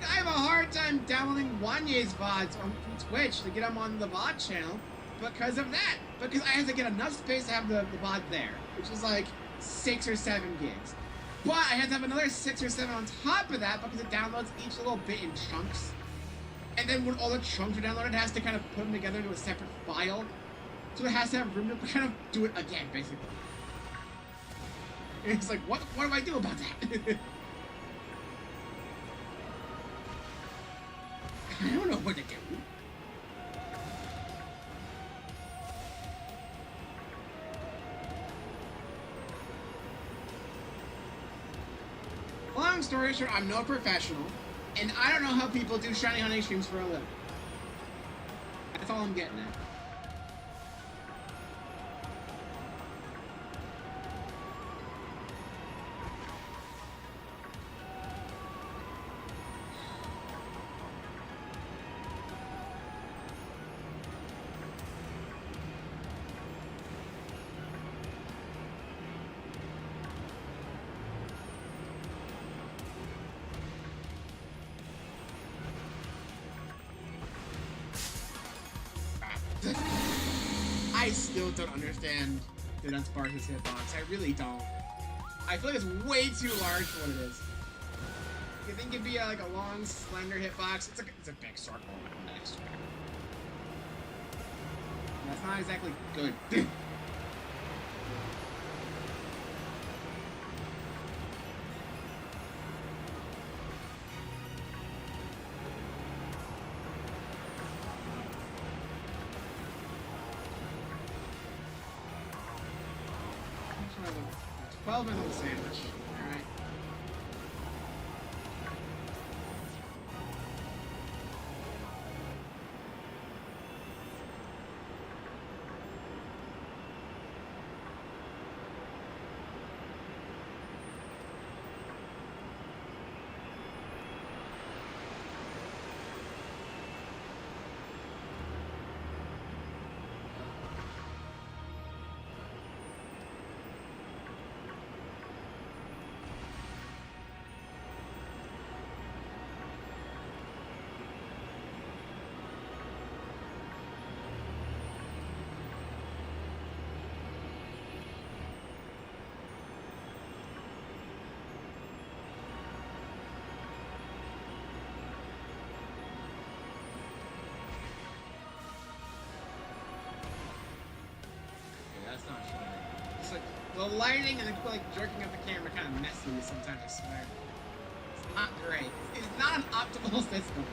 S1: I have a hard time downloading Wanye's VODs on Twitch to get them on the VOD channel because of that. Because I have to get enough space to have the VOD there. Which is like, 6 or 7 gigs. But I had to have another 6 or 7 on top of that because it downloads each little bit in chunks. And then when all the chunks are downloaded, it has to kind of put them together into a separate file. So it has to have room to kind of do it again, basically. And it's like, what do I do about that? I don't know what to do. Long story short, I'm no professional, and I don't know how people do Shiny Honey streams for a living. That's all I'm getting at. I still don't understand Dudunsparce's hitbox. I really don't. I feel like it's way too large for what it is. You think it'd be like a long, slender hitbox? It's a big circle. Nice. That's not exactly good. $12 on the sandwich. Alright. That's not shiny. It's like the lighting and then like jerking up the camera kind of messy sometimes, I swear. It's not great. It's not an optimal system.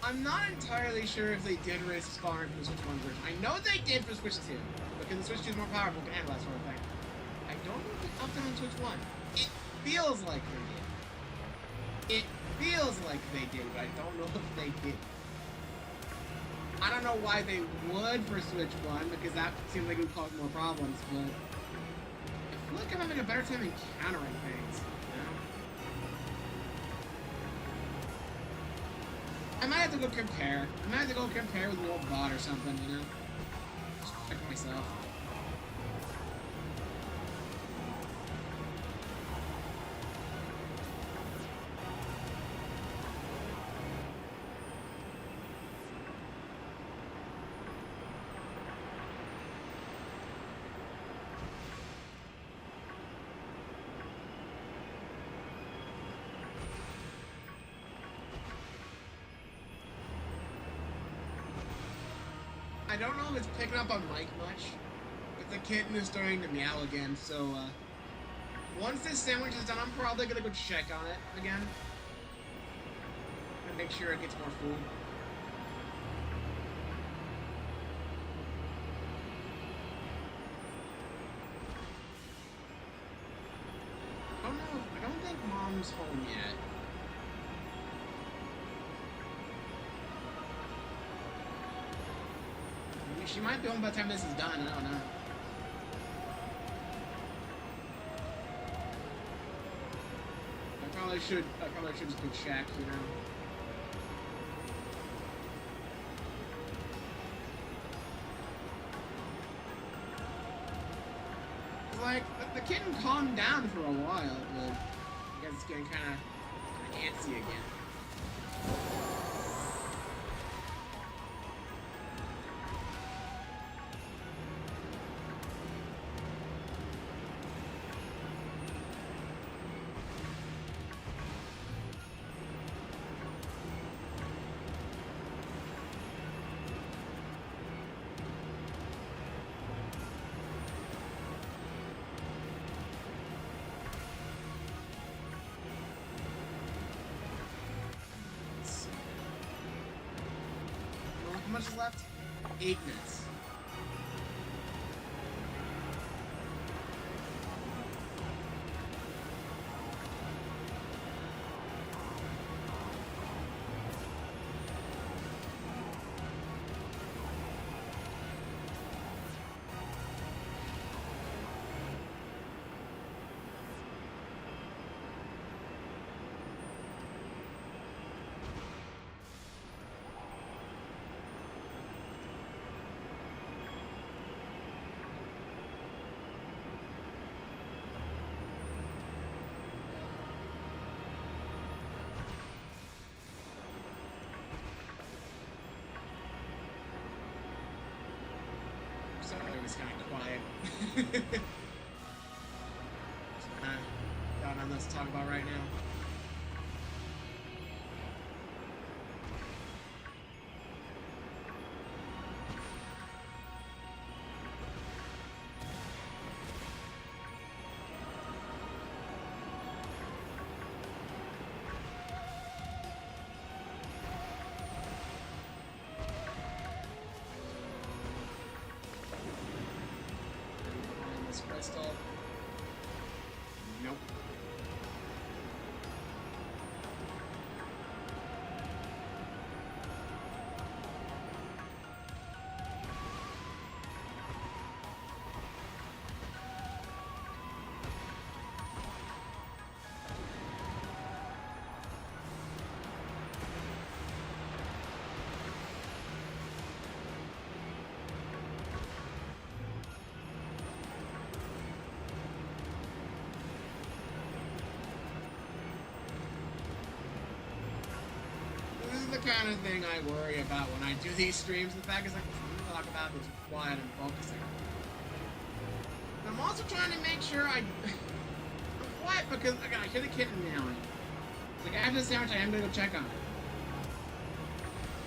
S1: I'm not entirely sure if they did raise the spawn for the Switch 1 version. I know they did for Switch 2, because the Switch 2 is more powerful, can handle that sort of thing. I don't know if they upped it on Switch 1. It feels like they did. It feels like they did, but I don't know if they did. I don't know why they would for Switch 1, because that seems like it would cause more problems, but I feel like I'm having a better time encountering things. I might have to go compare. I might have to go compare with an old bot or something, you know? Just check myself. I don't know if it's picking up on Mike much, but the kitten is starting to meow again, so, once this sandwich is done, I'm probably gonna go check on it again. And make sure it gets more food. I don't think Mom's home yet. She might be home by the time this is done, I don't know. I probably should just go check, you know. Like, the kitten calmed down for a while, but I guess it's getting kind of antsy again. How much is left? 8 minutes. Sorry, it was kind of quiet. Got nothing else to talk about right now. Crystal. Nope. The kind of thing I worry about when I do these streams. The fact is, like, what talk about is quiet and focusing. And I'm also trying to make sure I'm quiet because I hear the kitten meowing. Like, after the sandwich, I am gonna go check on it.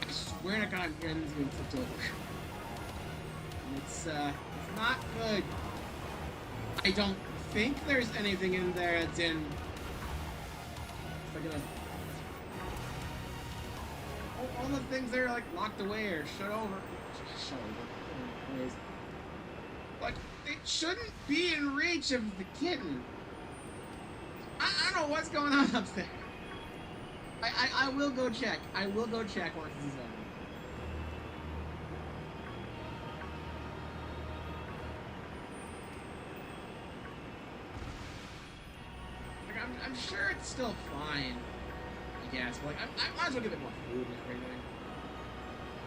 S1: I swear to God, I'm hearing this being flipped over. And it's not good. I don't think there's anything in there that's in. It's like all the things there are like locked away or shut over. Like, it shouldn't be in reach of the kitten. I don't know what's going on up there. I will go check. I will go check once this is over. Like, I'm sure it's still fine. Yes, but like, I might as well give it more food and everything.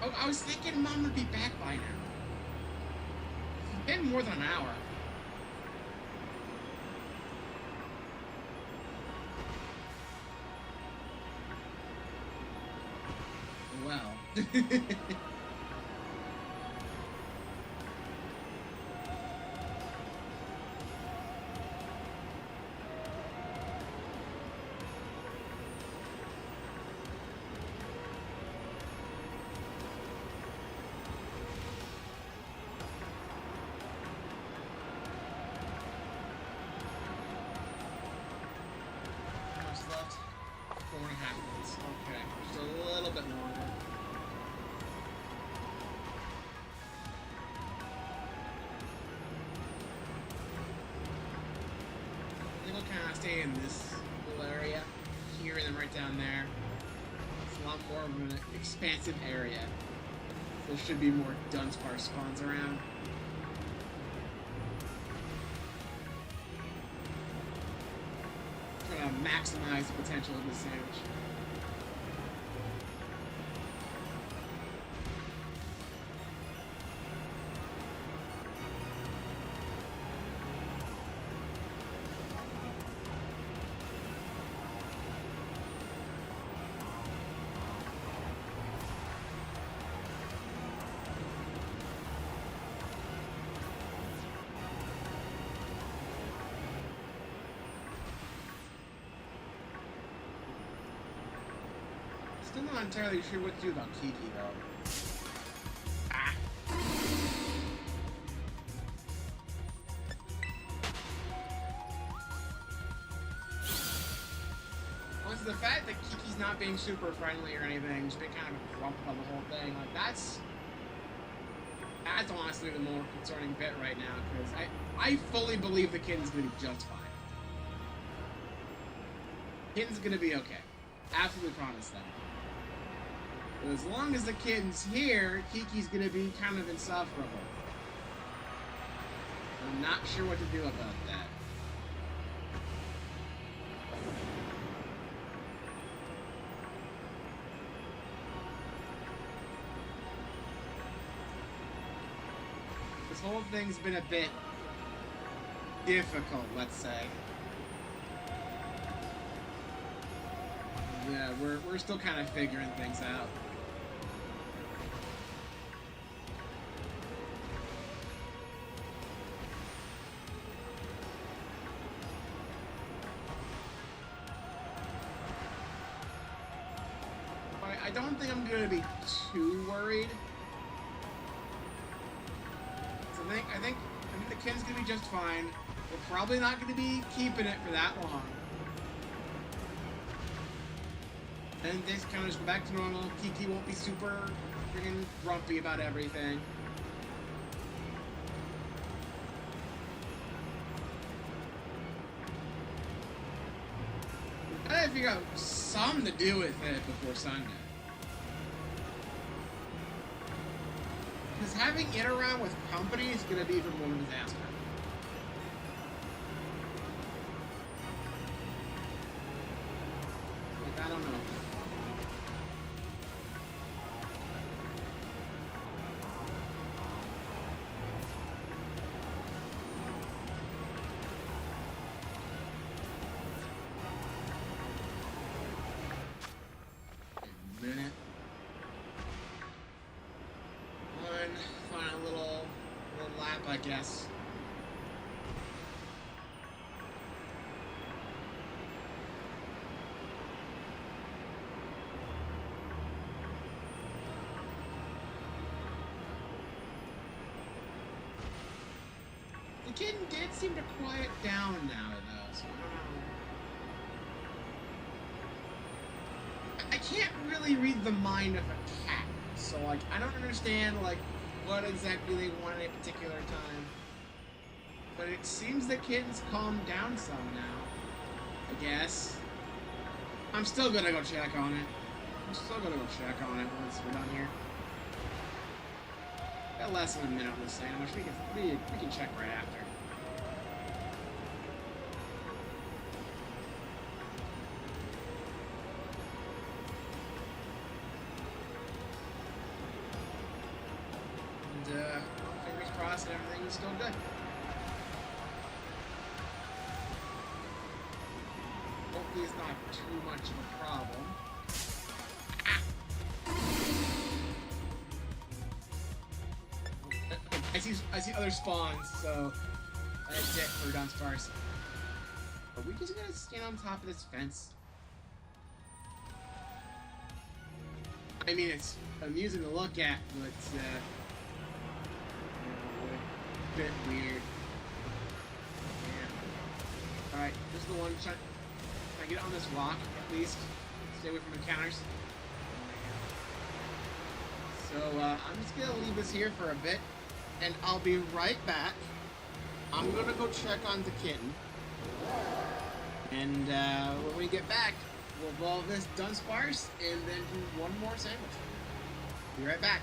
S1: Oh, I was thinking Mom would be back by now. It's been more than an hour. Well. Left 4.5 minutes. Okay, just a little bit longer. I think we'll kind of stay in this little area here and then right down there. It's a lot more of an expansive area. So there should be more Dudunsparce spawns around. maximize the potential of this sandwich. Still not entirely sure what to do about Kiki, though. Ah. Well, it's the fact that Kiki's not being super friendly or anything, just being kind of a grump about the whole thing, like, that's honestly the more concerning bit right now, because I fully believe the kitten's gonna be just fine. Kitten's gonna be okay. Absolutely promise that. But as long as the kitten's here, Kiki's gonna be kind of insufferable. I'm not sure what to do about that. This whole thing's been a bit difficult, let's say. Yeah, we're still kind of figuring things out. I don't think I'm gonna be too worried. So I think the kitten's gonna be just fine. We're probably not gonna be keeping it for that long. And things kind of just go back to normal. Kiki won't be super freaking grumpy about everything. I gotta figure out something to do with it before Sunday. Because having it around with company is gonna be even more of a disaster. Like, I don't know. Minute. Find a little lap, I guess. The kitten did seem to quiet down now, though, so I don't know. I can't really read the mind of a cat, so, like, I don't understand, like, what exactly they want at a particular time. But it seems the kitten's calmed down some now, I guess. I'm still gonna go check on it. Once we're done here. Got less than a minute on this sandwich. We can check right after. Fingers crossed and everything is still good. Hopefully it's not too much of a problem. I see other spawns, so that's it for Dudunsparce. Are we just gonna stand on top of this fence? I mean, it's amusing to look at, but a bit weird. Yeah. Alright, this is the one. Can I get on this rock, at least? Stay away from encounters. So, I'm just gonna leave this here for a bit, and I'll be right back. I'm gonna go check on the kitten. And, when we get back, we'll evolve this Dudunsparce, and then do one more sandwich. Be right back.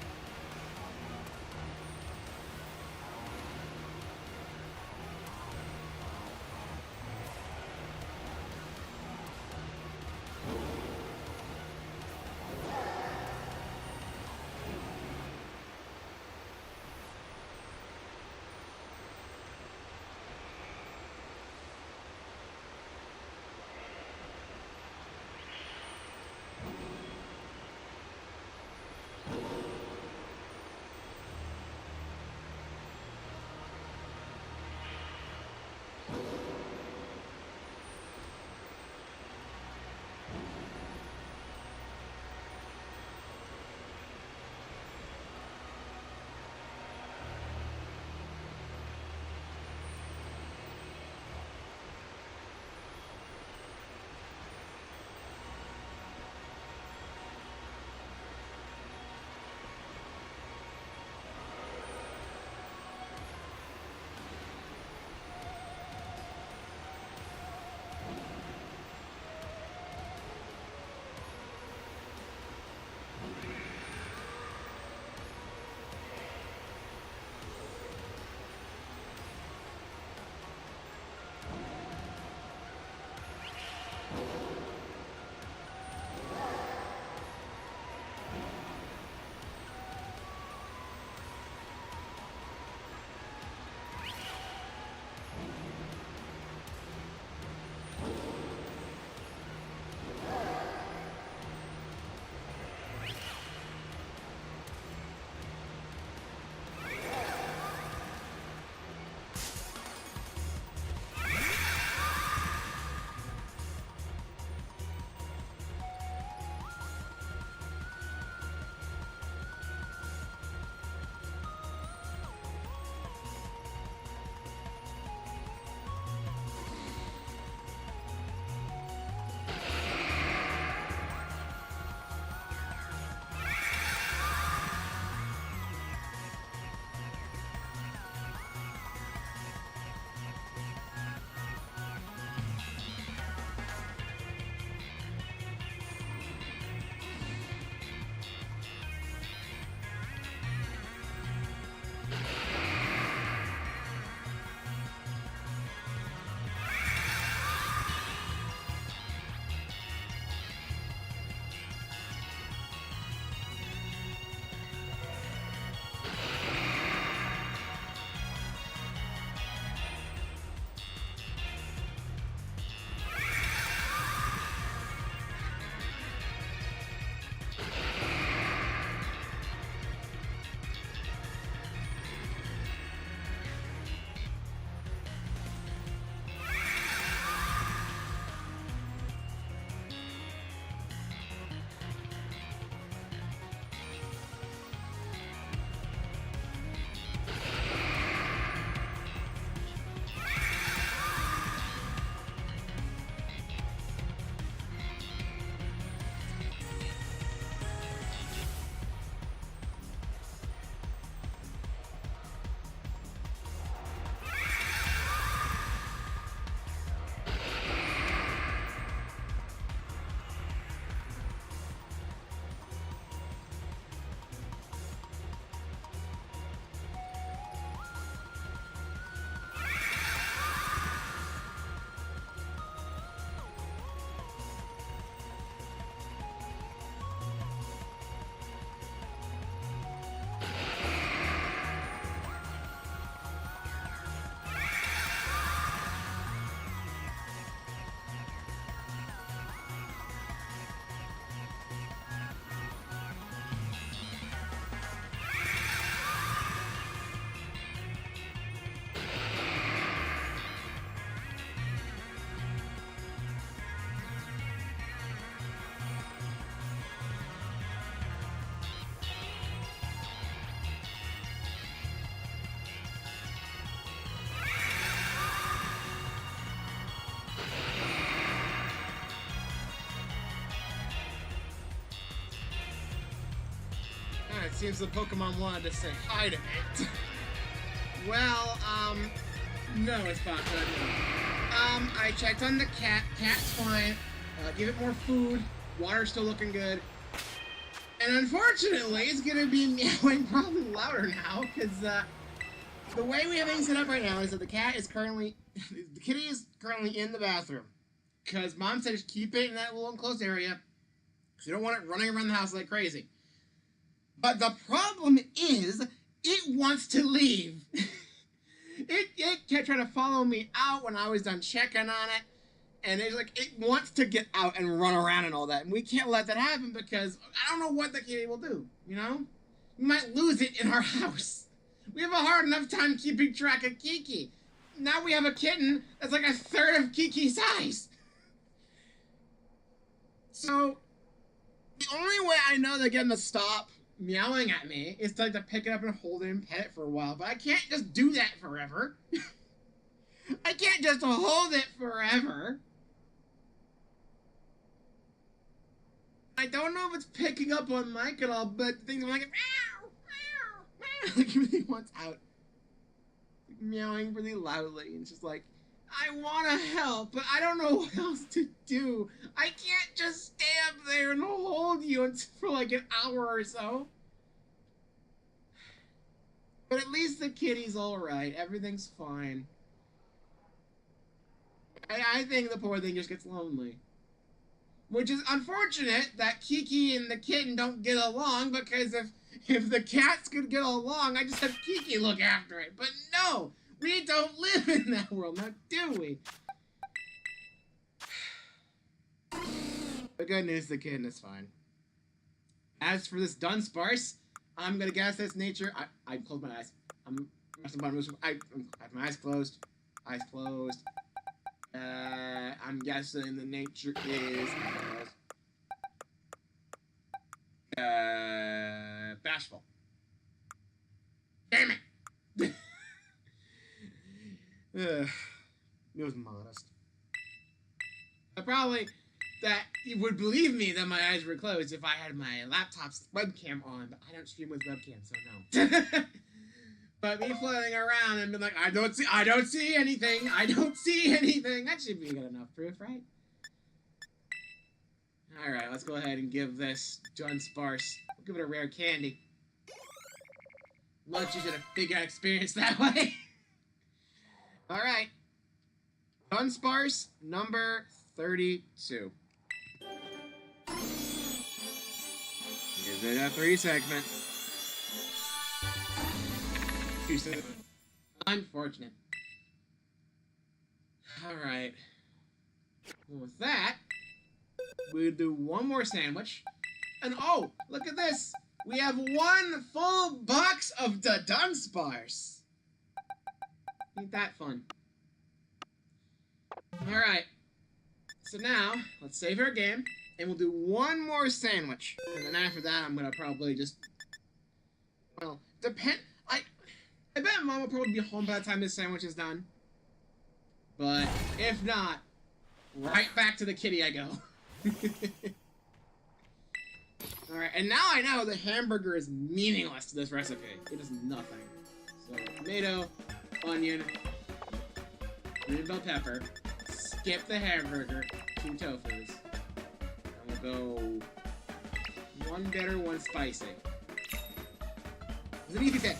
S1: seems the Pokemon wanted to say hi to me. Well, no response. I checked on the cat. Cat's fine. Give it more food. Water's still looking good. And unfortunately, it's gonna be meowing probably louder now, because the way we have things set up right now is that the kitty is currently in the bathroom. Because Mom said just keep it in that little enclosed area, because you don't want it running around the house like crazy. But the problem is, it wants to leave. It kept trying to follow me out when I was done checking on it. And it's like, it wants to get out and run around and all that. And we can't let that happen because I don't know what the kitty will do, you know? We might lose it in our house. We have a hard enough time keeping track of Kiki. Now we have a kitten that's like a third of Kiki's size. So, the only way I know they're getting to stop meowing at me is to, like, to pick it up and hold it and pet it for a while. But I can't just do that forever. I can't just hold it forever. I don't know if it's picking up on Mike at all, but things are like, meow, meow, meow. Like, everything wants out. Like, meowing really loudly. And it's just like, I want to help, but I don't know what else to do. I can't just stay up there and hold you for like an hour or so. But at least the kitty's alright. Everything's fine. I think the poor thing just gets lonely. Which is unfortunate that Kiki and the kitten don't get along, because if the cats could get along, I just have Kiki look after it. But no, we don't live in that world, now do we? The good news, the kitten is fine. As for this Dudunsparce, I'm gonna guess it's nature. I closed my eyes. I have my eyes closed. Eyes closed. I'm guessing the nature is bashful. Damn it! It was modest. Probably that you would believe me that my eyes were closed if I had my laptop's webcam on, but I don't stream with webcam, so no. But me floating around and being like, I don't see anything. That should be good enough proof, right? Alright, let's go ahead and give this Dudunsparce. We'll give it a rare candy. Much easier to figure out experience that way. Alright. Dudunsparce number 32. Is it a 3 segment? Unfortunate. Alright. Well, with that, we'll do one more sandwich. And oh, look at this! We have one full box of Dudunsparce! Ain't that fun? Alright. So now, let's save our game, and we'll do one more sandwich. And then after that, I'm gonna probably just... Well, I bet Mom will probably be home by the time this sandwich is done. But if not, right back to the kitty I go. Alright, and now I know the hamburger is meaningless to this recipe. It is nothing. So, tomato, onion, green bell pepper, skip the hamburger, 2 tofus, and we'll go 1 bitter, 1 spicy. It's an easy pick.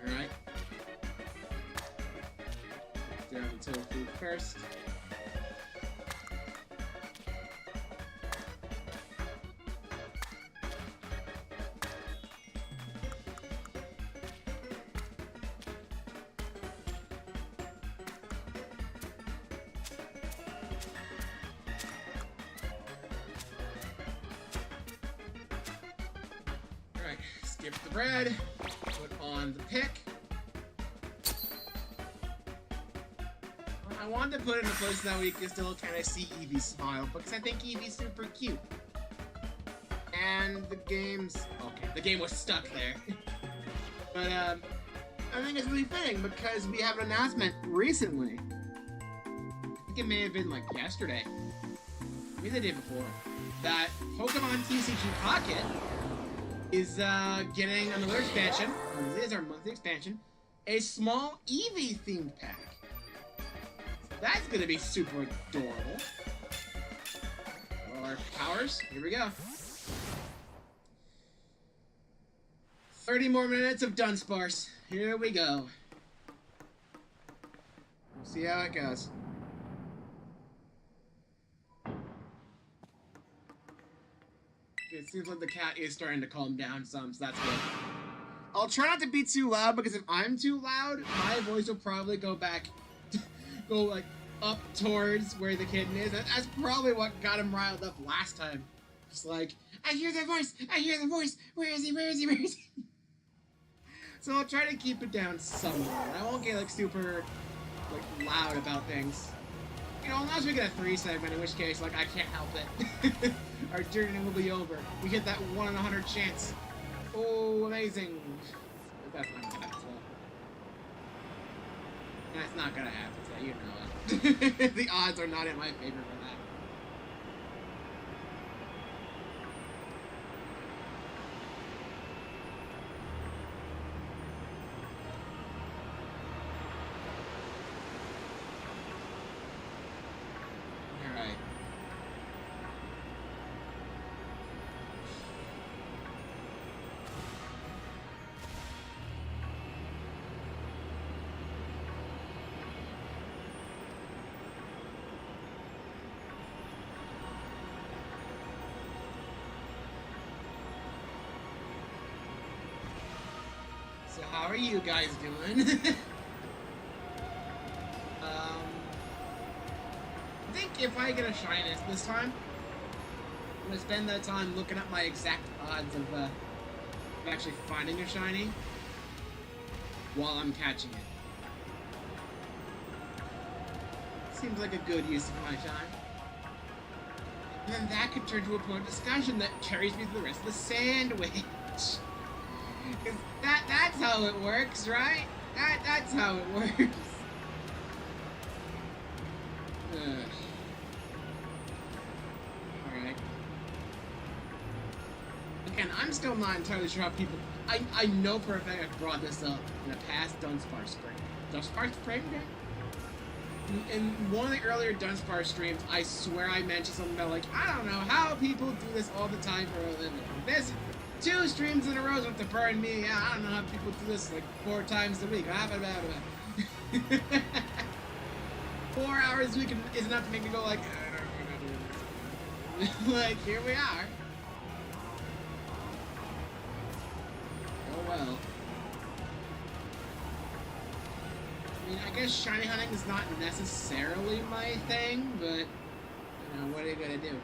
S1: Alright. Down the tofu first. Skip the bread, put on the pick. I wanted to put it in a place that we can still kind of see Eevee smile, because I think Eevee's super cute. And the game's... okay, the game was stuck there. But, I think it's really fitting, because we have an announcement recently. I think it may have been, like, yesterday. We maybe the day before, that Pokemon TCG Pocket is getting another expansion. This is our monthly expansion. A small Eevee themed pack. That's gonna be super adorable. Our powers, here we go. 30 more minutes of Dudunsparce. Here we go. We'll see how it goes. It seems like the cat is starting to calm down some, so that's good. I'll try not to be too loud, because if I'm too loud, my voice will probably go back, go like up towards where the kitten is. That's probably what got him riled up last time. Just like, I hear the voice, I hear the voice, where is he, where is he, where is he? So I'll try to keep it down somewhat. I won't get like super like loud about things. You know, unless we get a 3 segment, in which case, like, I can't help it. Our journey will be over. We get that 1 in 100 chance. Oh, amazing. But that's not gonna happen. That's not gonna happen, so you know it. The odds are not in my favor for that. So how are you guys doing? I think if I get a shyness this time, I'm gonna spend that time looking up my exact odds of actually finding a shiny while I'm catching it. Seems like a good use of my time. And then that could turn to a point of discussion that carries me through the rest of the sandwich. That's how it works, right? That's how it works. Alright. Again, I'm still not entirely sure how people... I know for a fact I've brought this up in a past Dudunsparce stream. Dudunsparce stream? In one of the earlier Dudunsparce streams, I swear I mentioned something about, like, I don't know how people do this all the time for a living. This 2 streams in a row to burn me. I don't know how people do this like 4 times a week. 4 hours a week is enough to make me go like, like, here we are. Oh well. I mean, I guess shiny hunting is not necessarily my thing, but, you know, what are you gonna do?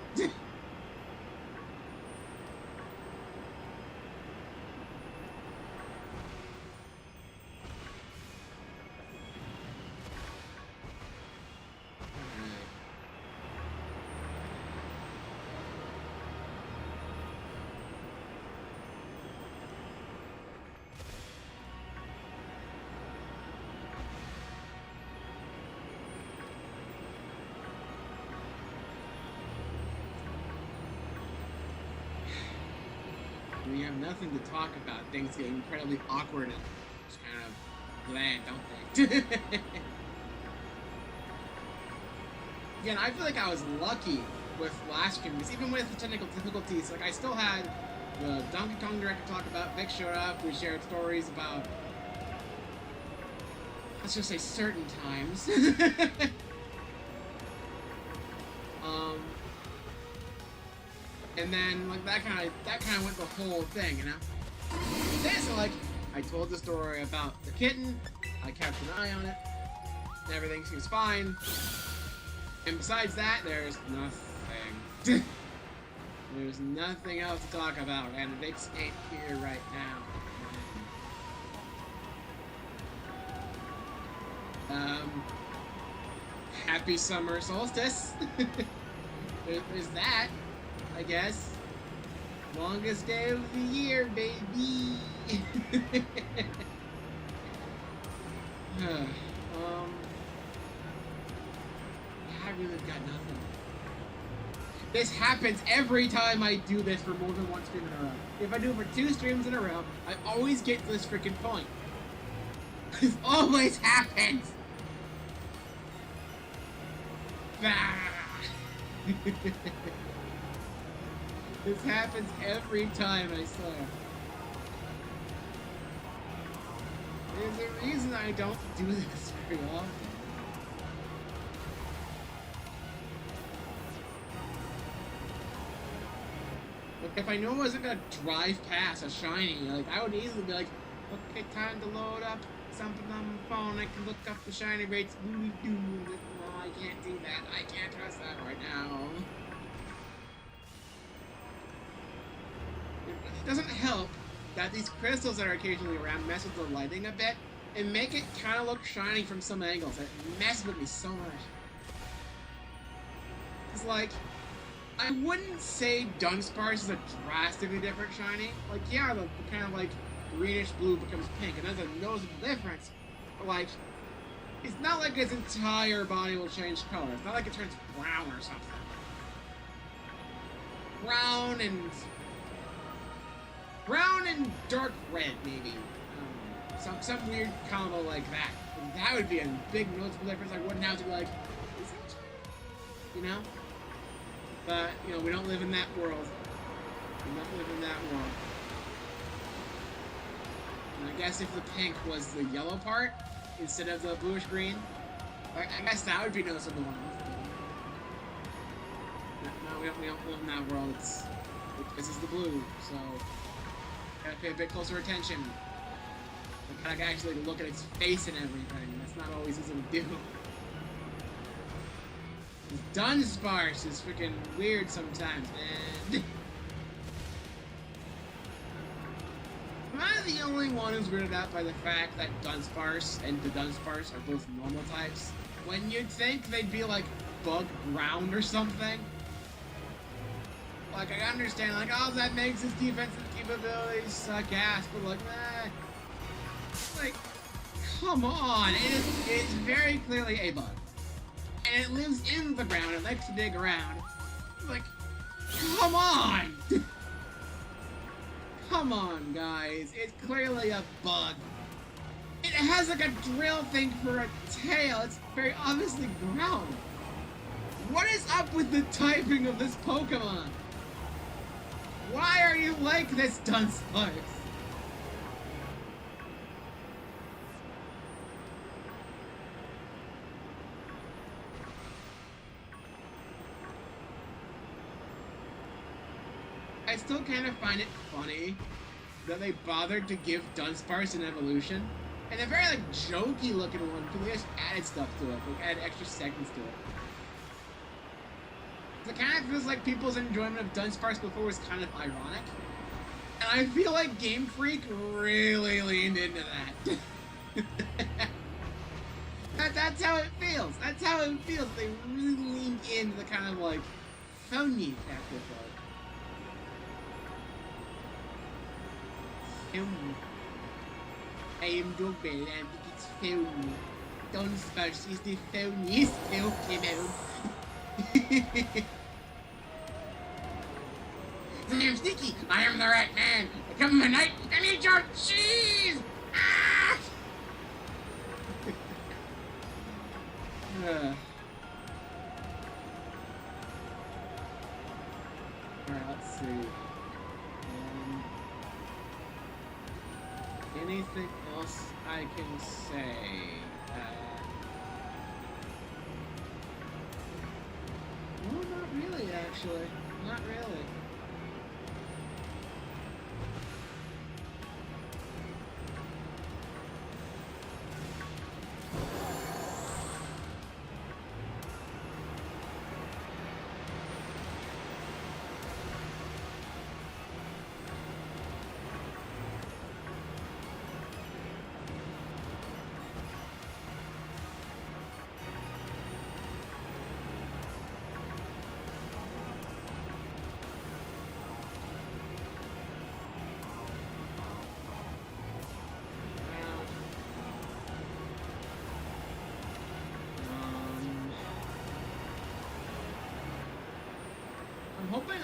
S1: We have nothing to talk about. Things get incredibly awkward and just kind of bland, don't they? Again, I feel like I was lucky with last stream, because even with the technical difficulties, like, I still had the Donkey Kong Direct to talk about. Vic showed up, we shared stories about, let's just say, certain times. And then, like, that kind of went the whole thing, you know? This, like, I told the story about the kitten, I kept an eye on it, and everything seems fine. And besides that, there's nothing. There's nothing else to talk about, and Vix ain't here right now. Happy summer solstice. There's that. I guess. Longest day of the year, baby. I really got nothing. This happens every time I do this for more than one stream in a row. If I do it for 2 streams in a row, I always get to this freaking point. This always happens! This happens every time, I swear. There's a reason I don't do this very often. Like, if I knew I wasn't gonna drive past a shiny, like, I would easily be like, okay, time to load up something on my phone. I can look up the shiny rates. No, I can't do that. I can't trust that right now. It doesn't help that these crystals that are occasionally around mess with the lighting a bit and make it kind of look shiny from some angles. It messes with me so much. It's like, I wouldn't say Dudunsparce is a drastically different shiny. Like, yeah, the kind of like greenish blue becomes pink, and that's a noticeable difference. But like, it's not like its entire body will change color. It's not like it turns brown or something. Brown and dark red, maybe. Some weird combo like that. That would be a big noticeable difference. I wouldn't have to be like, is it shiny? You know? But, you know, we don't live in that world. We don't live in that world. And I guess if the pink was the yellow part instead of the bluish green, I guess that would be noticeable one. No, we don't live in that world. This is the blue, so gotta pay a bit closer attention. I gotta actually look at its face and everything. That's not always easy to do. Dudunsparce is freaking weird sometimes, man. Am I the only one who's weirded out by the fact that Dudunsparce and Dudunsparce are both normal types? When you'd think they'd be like bug ground or something? Like, I understand, like, oh, that makes his defensive capabilities suck ass, but like, like, come on, it's very clearly a bug. And it lives in the ground, it likes to dig around. Like, come on! Come on, guys, it's clearly a bug. It has like a drill thing for a tail, it's very obviously ground. What is up with the typing of this Pokemon? Why are you like this, Dudunsparce? I still kind of find it funny that they bothered to give Dudunsparce an evolution. And a very, like, jokey looking one, because they just added stuff to it. Like, added extra segments to it. It kind of feels like people's enjoyment of Dudunsparce before was kind of ironic. And I feel like Game Freak really leaned into that. That's how it feels. That's how it feels. They really leaned into the kind of, like, phony factor for it. I am the bell and it's phony. Dudunsparce is the phoniest Pokemon. The name's Nicky. I am the right man. I come in the night and eat your cheese. Ah! Alright, let's see. Anything else I can say? No, not really, actually. Not really.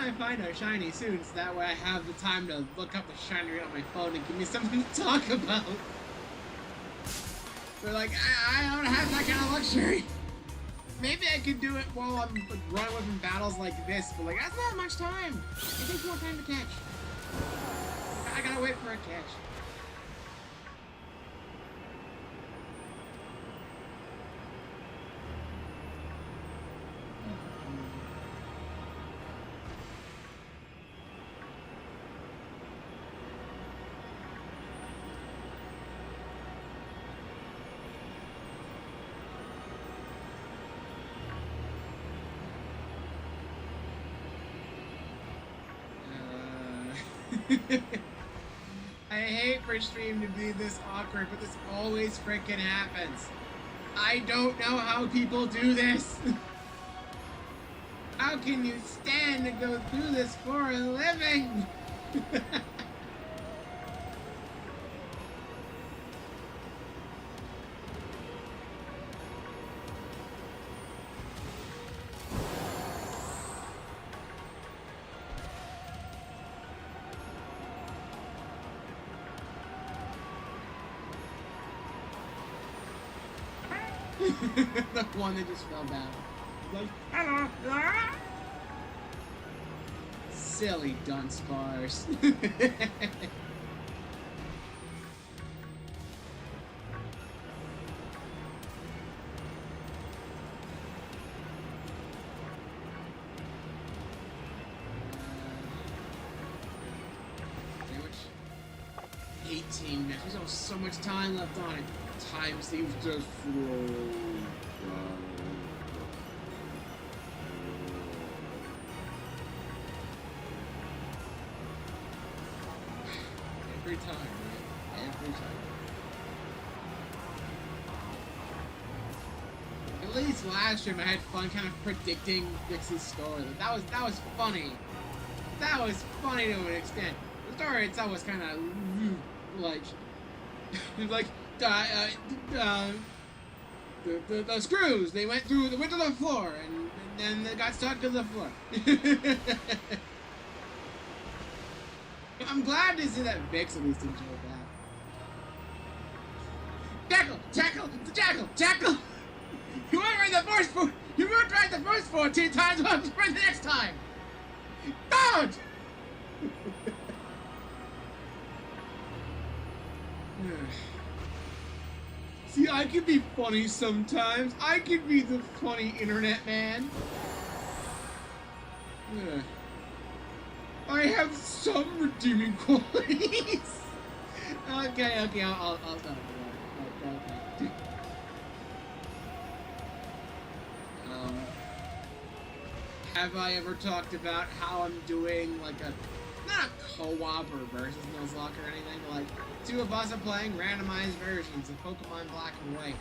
S1: I find a shiny soon, so that way I have the time to look up the shiny rate on my phone and give me something to talk about. But like, I don't have that kind of luxury. Maybe I could do it while I'm like, running away from battles like this, but like, that's not much time. It takes more time to catch. I gotta wait for a catch. I hate for stream to be this awkward, but this always frickin' happens. I don't know how people do this. How can you stand and go through this for a living? The one that just fell down. Like, hello! Ah! Silly Dudunsparce. Sandwich. 18 minutes. There's so much time left on it. Time seems to flow. Every time, right? Every time. At least last year I had fun kind of predicting Dixie's story. Like, that was funny. That was funny to an extent. The story itself was kind of like the screws, they went to the floor, and then they got stuck to the floor. I'm glad to see that Vix at least enjoyed that. Jackal! You went right the first 14 times, but for the next time! Don't! See, I can be funny sometimes. I can be the funny internet man. I have some redeeming qualities. Okay, I'll stop. Okay. Have I ever talked about how I'm doing like not a co-op or versus Nuzlocke or anything, but like two of us are playing randomized versions of Pokemon Black and White.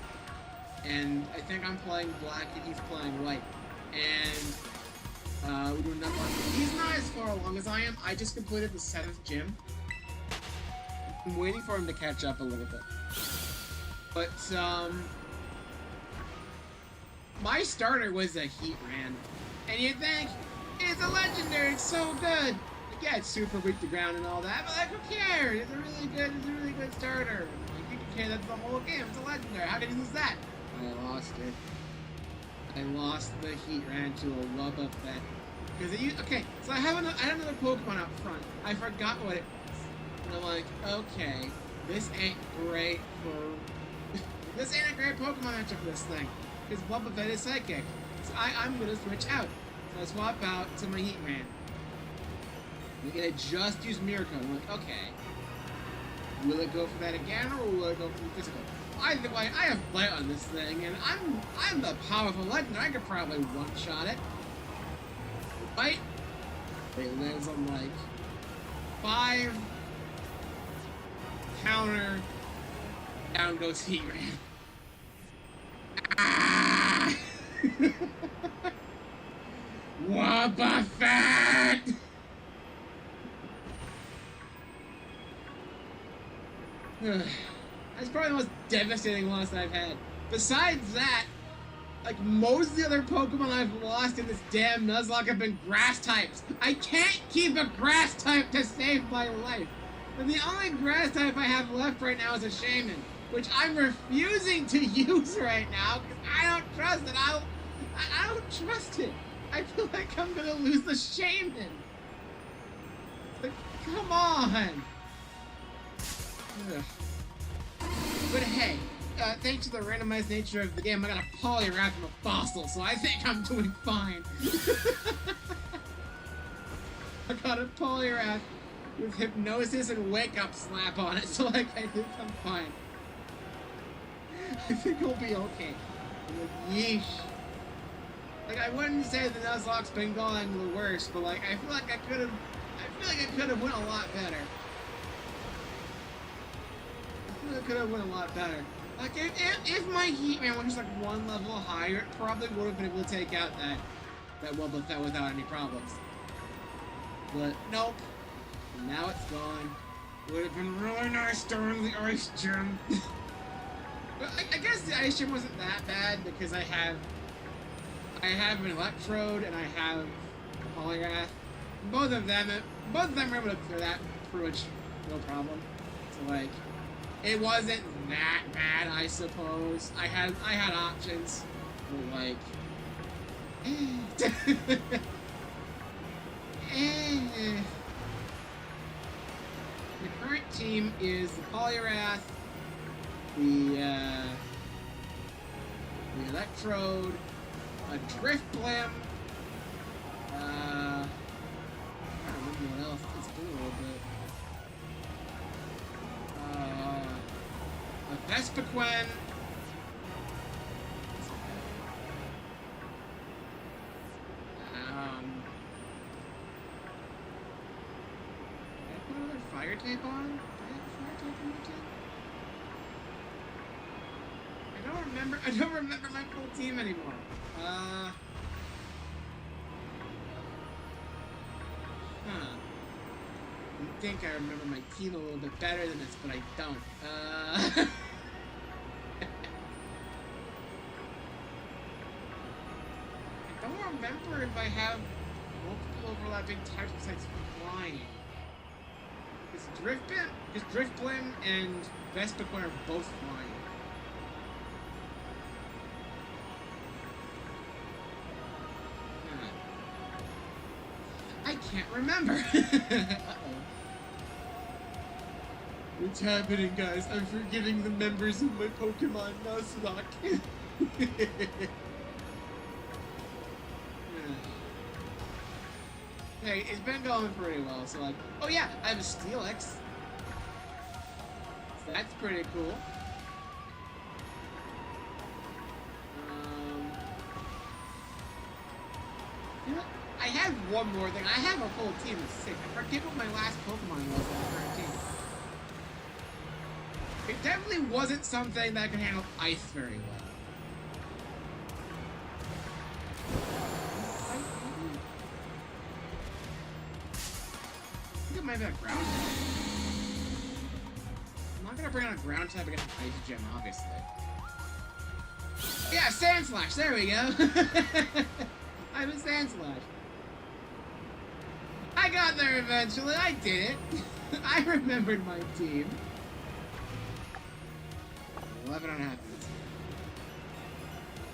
S1: And I think I'm playing Black and he's playing White. And we're doing Nuzlocke. He's not as far along as I am. I just completed the 7th gym. I'm waiting for him to catch up a little bit. But my starter was a Heatran. And you think, it's a legendary, it's so good. Yeah, it's super weak to ground and all that, but like, who cares? It's a really good starter. Like, you can carry that the whole game. It's a legendary. How can you lose that? I lost it. I lost the Heatran to a Wobbuffet. Because it used, okay, so I had another Pokemon out front. I forgot what it was. And I'm like, okay, this ain't great for... this ain't a great Pokemon matchup for this thing. Because Wobbuffet is Psychic. So I'm gonna switch out. So I swap out to my Heatran. We can just use Miracle. I'm like, okay. Will it go for that again, or will it go for the physical? I think I have Blight on this thing, and I'm the powerful legend. I could probably one-shot it. Bite. It lands on like 5. Counter. Down goes Heatran. Ah! Wobbuffet! That's probably the most devastating loss I've had. Besides that, Like, most of the other Pokemon I've lost in this damn Nuzlocke have been grass types. I can't keep a grass type to save my life. And the only grass type I have left right now is a Shaman, which I'm refusing to use right now because I don't trust it. I don't trust it. I feel like I'm gonna lose the Shaman. Like, come on. Ugh. But hey, thanks to the randomized nature of the game, I got a Poliwrath from a fossil, so I think I'm doing fine. I got a Poliwrath with Hypnosis and Wake Up Slap on it, so like, I think I'm fine. I think I'll be okay. Like, yeesh. Like, I wouldn't say the Nuzlocke's been going the worst, but like, I feel like I could have went a lot better. I could have went a lot better. Like, if my Heatman was just like one level higher, it probably would have been able to take out that Wobbuffet without any problems. But nope. Now it's gone. Would have been really nice during the Ice Gym. But I guess the Ice Gym wasn't that bad because I have an Electrode and I have a Poliwrath. Both of them were able to clear that pretty much no problem. So like, it wasn't that bad, I suppose. I had options, but like, The current team is the Poliwrath, the Electrode, a Driftblim, I don't remember what else. It's been a little bit. A Vespiquen. Did I put another fire type on? Did I have a fire type on my team? I don't remember my full team anymore. I think I remember my team a little bit better than this, but I don't. I don't remember if I have multiple overlapping types besides flying. Because Driftblim and Vespiquen are both flying. I can't remember. Uh-oh. What's happening, guys? I'm forgetting the members of my Pokemon Nuzlocke. Hey, it's been going pretty well, so like... Oh yeah, I have a Steelix. So that's pretty cool. You know, I have one more thing. I have a full team of 6. I forget what my last Pokemon was on the current team. It definitely wasn't something that could handle ice very well. I think it might be a ground type. I'm not gonna bring on a ground type against an Ice Gem, obviously. Yeah, Sand Slash, there we go. I have a Sand Slash. I got there eventually, I did it. I remembered my team. 11 and a half minutes.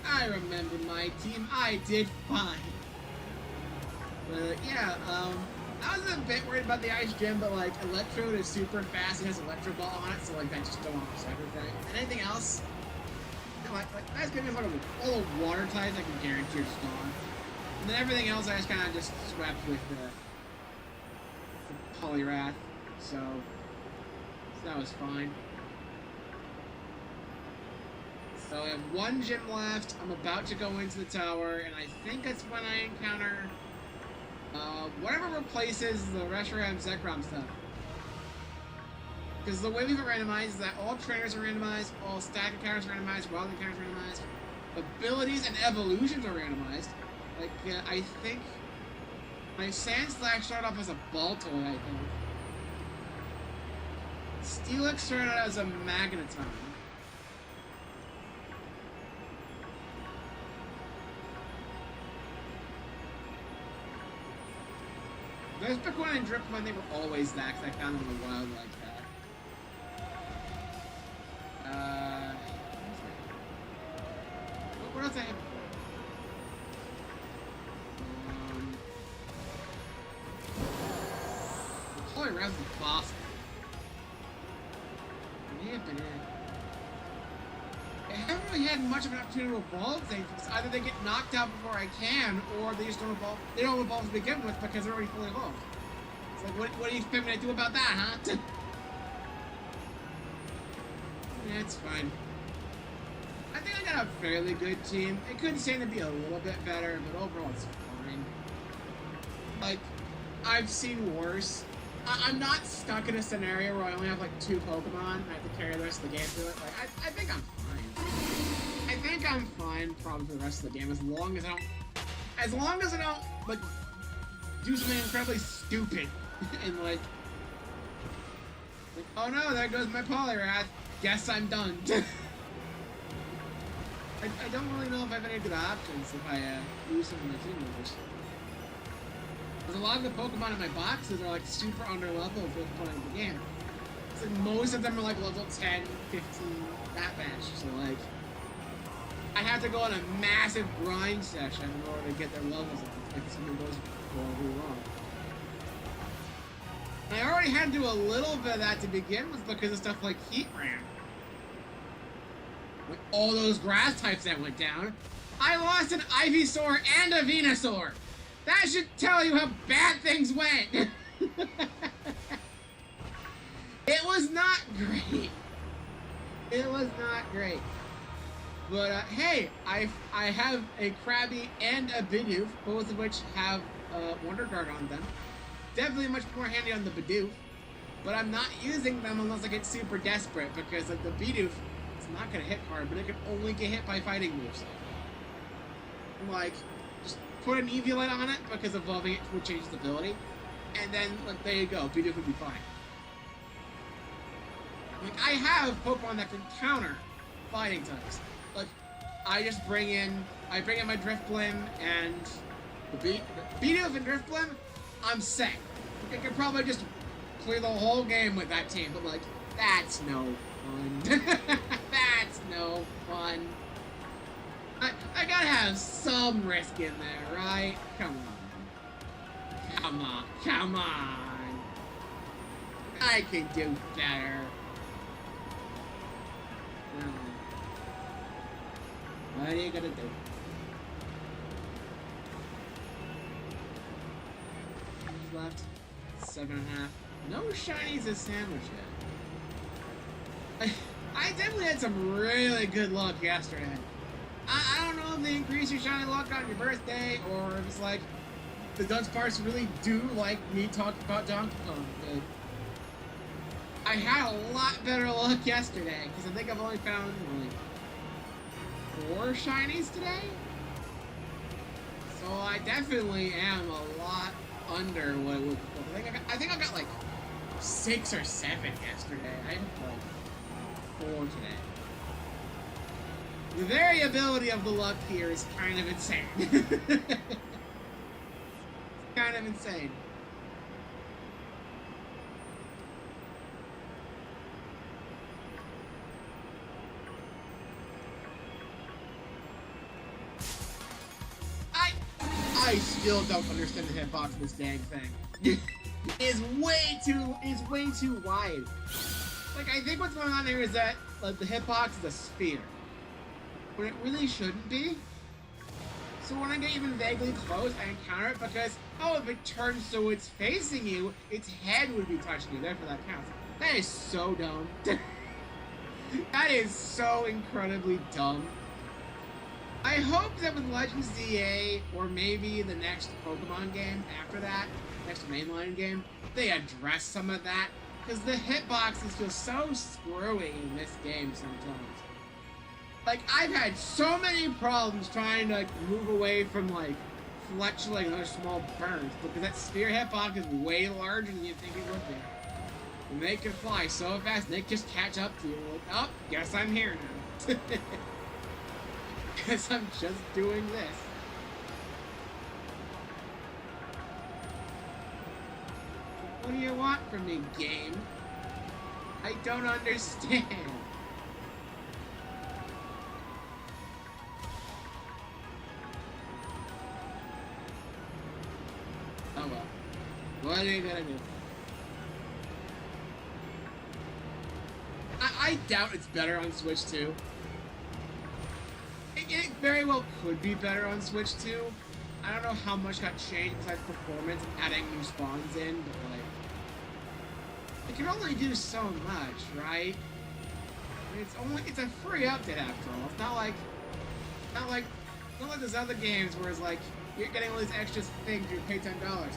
S1: I remember my team. I did fine. But yeah, I was a bit worried about the Ice Gem, but like Electrode is super fast. It has Electro Ball on it, so like that just don't offset everything. And anything else, like that's gonna be like all the water types I can guarantee are just gone. And then everything else I just kind of just swept with the Poliwrath, so that was fine. So I have one gym left. I'm about to go into the tower, and I think that's when I encounter whatever replaces the Reshiram Zekrom stuff. Because the way we've been randomized is that all trainers are randomized, all stack encounters are randomized, wild encounters are randomized, abilities and evolutions are randomized. Like, I think my Sand Slash started off as a Baltoy, I think. Steelix started out as a Magneton. There's Bitcoin and Dripman, they were always that, because I found them in the wild like that. What else I have? Probably around the boss. May have been it. I haven't really had much of an opportunity to evolve things because either they get knocked out before I can, or they just don't evolve. They don't evolve to begin with because they're already fully evolved. It's like, what do you expect me to do about that, huh? Yeah, it's fine. I think I got a fairly good team. It could stand to be a little bit better, but overall it's fine. Like, I've seen worse. I'm not stuck in a scenario where I only have like 2 Pokemon and I have to carry the rest of the game through it. Like, I think I'm fine. I think I'm fine probably for the rest of the game as long as I don't like do something incredibly stupid and like oh no, there goes my Poliwrath. Guess I'm done. I don't really know if I have any good options if I lose some of my team members. Because a lot of the Pokemon in my boxes are like super under level for the point of the game. It's like most of them are like level 10, 15, that batch. So like, I have to go on a massive grind session in order to get their levels up if something goes horribly wrong. And I already had to do a little bit of that to begin with because of stuff like Heatran. Like all those grass types that went down. I lost an Ivysaur and a Venusaur. That should tell you how bad things went. It was not great. It was not great. But hey, I have a Krabby and a Bidoof, both of which have Wonder Guard on them. Definitely much more handy on the Bidoof. But I'm not using them unless I get super desperate because like the Bidoof, it's not gonna hit hard, but it can only get hit by fighting moves. Like, just put an Eviolite on it because evolving it would change its ability, and then like there you go, Bidoof would be fine. Like I have Pokemon that can counter fighting types. Like I bring in my Drifblim and the Bidoof and Drifblim, I'm set. Like, I could probably just clear the whole game with that team, but like that's no fun. That's no fun. I gotta have some risk in there, right? Come on. Come on. Come on. I can do better. What are you gonna do? Left. 7.5. No shinies is sandwich yet. I definitely had some really good luck yesterday. I don't know if they increase your shiny luck on your birthday, or if it's like the Dudunsparce really do like me talking about Donkey Kong. But I had a lot better luck yesterday, because I think I've only found like 4 shinies today. So I definitely am a lot under what it was before. I think I got like 6 or 7 yesterday. I had like 4 today. The variability of the luck here is kind of insane. It's kind of insane. I still don't understand the hitbox of this dang thing. It's way too wide. Like I think what's going on here is that like the hitbox is a sphere. But it really shouldn't be. So when I get even vaguely close, I encounter it because, oh, if it turns so it's facing you, its head would be touching you. Therefore, that counts. That is so dumb. That is so incredibly dumb. I hope that with Legends ZA, or maybe the next Pokemon game after that, next mainline game, they address some of that. Because the hitboxes feel so screwy in this game sometimes. Like, I've had so many problems trying to, like, move away from, like, Fletch, like, other small burns, because that sphere hitbox is way larger than you think it would be. And they can fly so fast, they just catch up to you. Like, oh, guess I'm here now. Guess I'm just doing this. What do you want from me, game? I don't understand. Oh well. What are you gonna do? I doubt it's better on Switch 2. It very well could be better on Switch 2. I don't know how much got changed besides performance and adding new spawns in, but like, it can only do so much, right? I mean, it's a free update after all. It's not like those other games where it's like you're getting all these extra things you pay $10.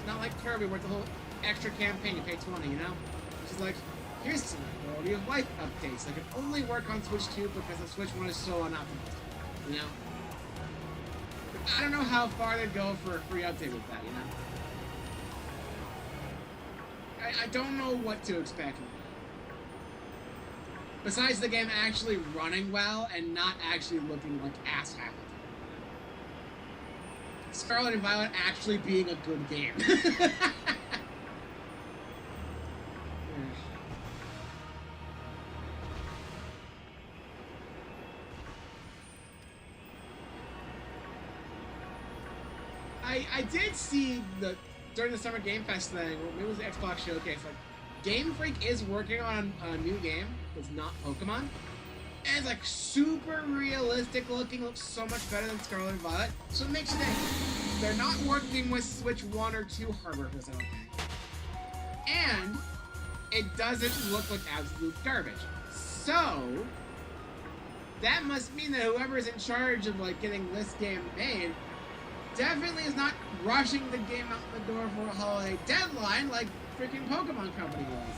S1: Not like Kirby where it's a whole extra campaign you pay $20, you know? It's just like, here's some quality of life updates that can only work on Switch 2 because the Switch 1 is so unoptimized, you know? I don't know how far they'd go for a free update with that, you know? I don't know what to expect. Besides the game actually running well and not actually looking like ass half the time. Scarlet and Violet actually being a good game. I did see during the Summer Game Fest thing, maybe it was the Xbox Showcase, like, Game Freak is working on a new game that's not Pokemon. And it's like super realistic looking, looks so much better than Scarlet and Violet. So it makes you think they're not working with Switch 1 or 2 hardware for this, I don't think. And it doesn't look like absolute garbage. So that must mean that whoever's in charge of like getting this game made definitely is not rushing the game out the door for a holiday deadline like freaking Pokemon Company was.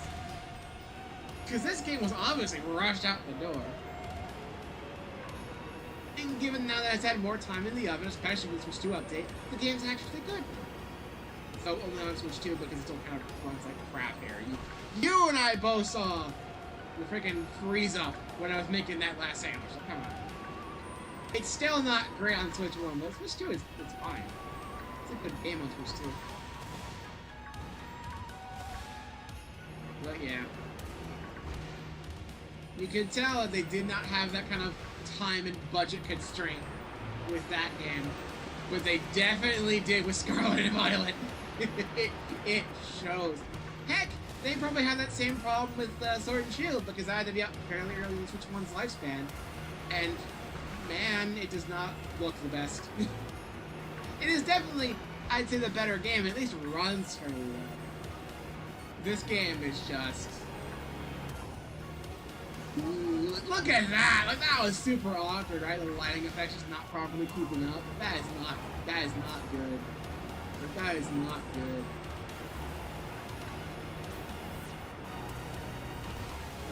S1: Because this game was obviously rushed out the door. And given now that it's had more time in the oven, especially with Switch 2 update, the game's actually good. So only on Switch 2 because it still kind of runs like crap here. You and I both saw the freaking freeze up when I was making that last sandwich. So come on. It's still not great on Switch 1, but Switch 2 it's fine. It's a good game on Switch 2. But yeah. You can tell that they did not have that kind of time and budget constraint with that game. But they definitely did with Scarlet and Violet. It shows. Heck, they probably had that same problem with Sword and Shield because I had to be out fairly early in Switch 1's lifespan. And man, it does not look the best. It is definitely, I'd say, the better game. It at least runs fairly well. This game is just... Ooh, look at that! Like, that was super awkward, right? The lighting effect's just not properly keeping up. That is not good. Like, that is not good.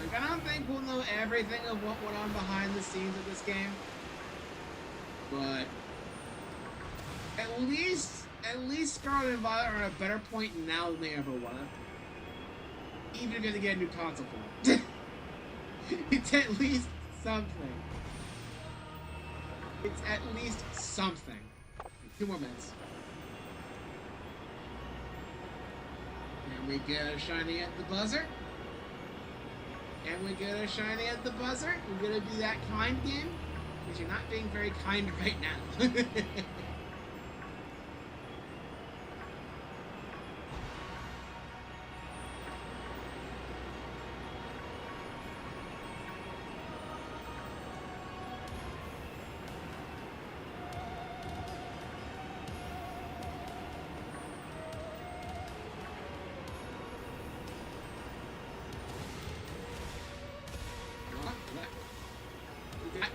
S1: Like, I don't think we'll know everything of what went on behind the scenes of this game. But at least Scarlet and Violet are at a better point now than they ever were. Even if you have to get a new console for it. It's at least something. It's at least something. 2 more minutes. And we get a shiny at the buzzer. And we get a shiny at the buzzer. We're gonna be that kind game. Because you're not being very kind right now.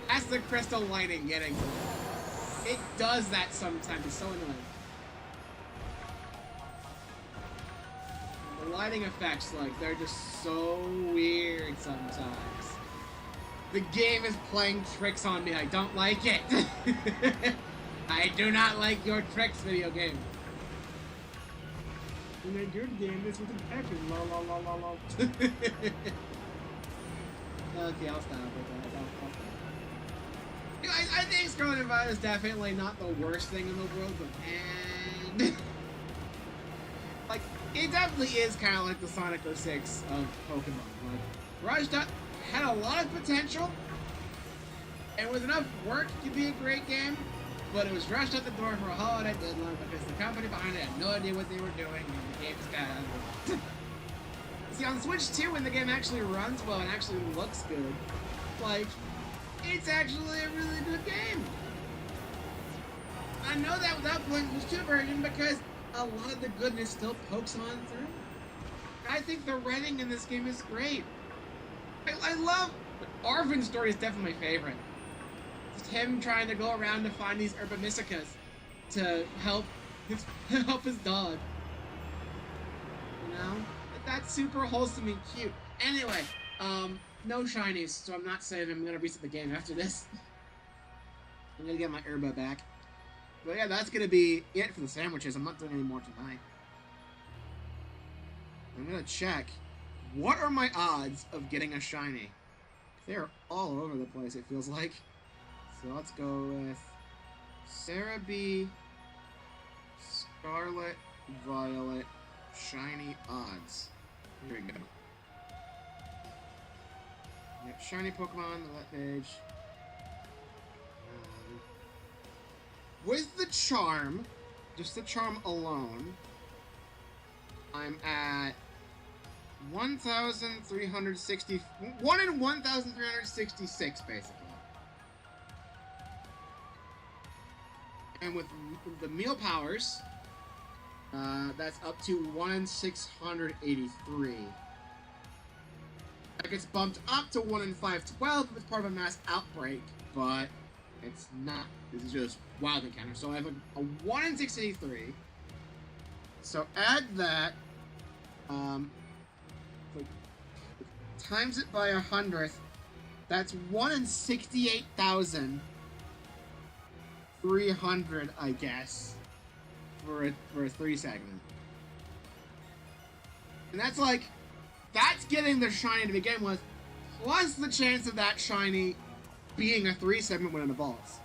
S1: That's the crystal lighting getting to me. It does that sometimes. It's so annoying. The lighting effects, like, they're just so weird sometimes. The game is playing tricks on me. I don't like it. I do not like your tricks, video game. In a good game, this wouldn't happen. Lol, lol, lol, lol, lol. Okay, I'll stop with that. I think Scarlet and Violet is definitely not the worst thing in the world, but man, like, It definitely is kind of like the Sonic 06 of Pokemon. Like, Rush had a lot of potential, and with enough work to be a great game, but it was rushed out the door for a holiday deadline because the company behind it had no idea what they were doing, and the game was bad. See, on Switch 2, when the game actually runs well and actually looks good, like, it's actually a really good game. I know that without playing the Switch 2 version because a lot of the goodness still pokes on through. I think the writing in this game is great. I love... Arvin's story is definitely my favorite. Just him trying to go around to find these Herba Mysticas to help his dog. You know? That's super wholesome and cute. Anyway, no shinies, so I'm not saving. I'm gonna reset the game after this. I'm gonna get my Herba back. But yeah, that's gonna be it for the sandwiches. I'm not doing any more tonight. I'm gonna check. What are my odds of getting a shiny? They're all over the place, it feels like. So let's go with Sarah B, Scarlet, Violet, shiny odds. Here we go. Yep, shiny Pokemon, that page. With the charm, just the charm alone, I'm at 1,360, 1 in 1,366, basically. And with the meal powers, that's up to 1 in 683. That gets bumped up to 1 in 512 if it's part of a mass outbreak, but it's not. This is just wild encounter. So I have a 1 in 683. So add that, times it by 100th. That's 1 in 68,300, I guess, for a 3 segment. And that's like, that's getting the shiny to begin with, plus the chance of that shiny being a 3 segment when it evolves.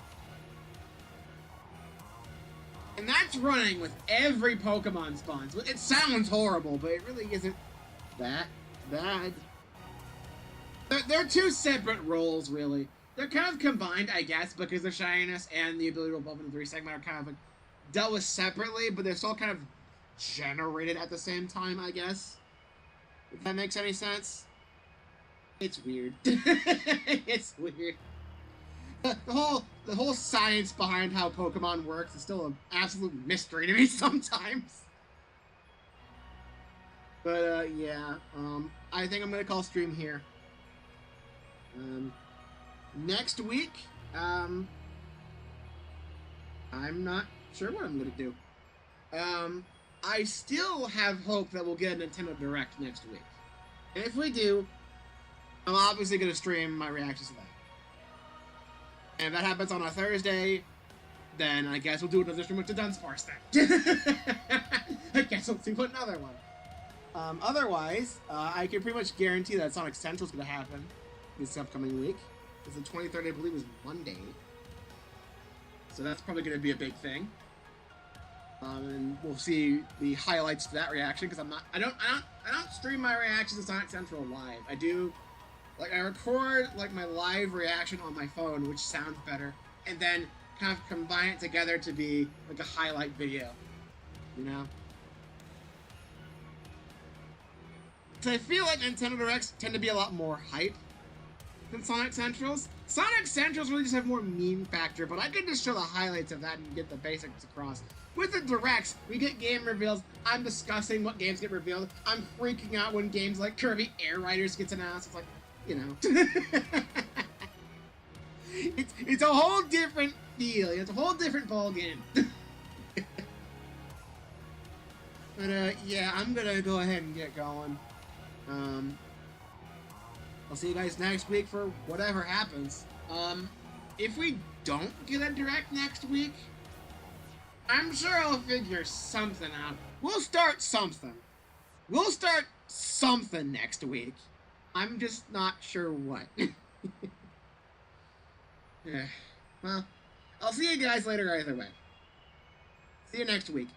S1: And that's running with every Pokemon spawns. It sounds horrible, but it really isn't that bad. They're 2 separate roles, really. They're kind of combined, I guess, because the shininess and the ability to evolve in the 3 segment are kind of like dealt with separately, but they're still kind of generated at the same time, I guess. If that makes any sense. It's weird. It's weird. The whole science behind how Pokemon works is still an absolute mystery to me sometimes. But yeah, I think I'm gonna call stream here. Next week, I'm not sure what I'm gonna do. I still have hope that we'll get a Nintendo Direct next week. And if we do, I'm obviously gonna stream my reactions to that. And if that happens on a Thursday, then I guess we'll do another stream with Dudunsparce then. I guess we'll do another one. Otherwise, I can pretty much guarantee that Sonic Central is going to happen this upcoming week. It's the 23rd, I believe, is Monday. So that's probably going to be a big thing. And we'll see the highlights to that reaction because I don't stream my reactions to Sonic Central live. I do. Like, I record, like, my live reaction on my phone, which sounds better, and then kind of combine it together to be, like, a highlight video, you know? So I feel like Nintendo Directs tend to be a lot more hype than Sonic Centrals. Sonic Centrals really just have more meme factor, but I can just show the highlights of that and get the basics across. With the Directs, we get game reveals. I'm discussing what games get revealed. I'm freaking out when games like Kirby Air Riders gets announced. It's like, you know. it's a whole different feel. It's a whole different ball game. But yeah, I'm gonna go ahead and get going. I'll see you guys next week for whatever happens. If we don't get a Direct next week, I'm sure I'll figure something out. We'll start something. We'll start something next week. I'm just not sure what. Yeah. Well, I'll see you guys later either way. See you next week.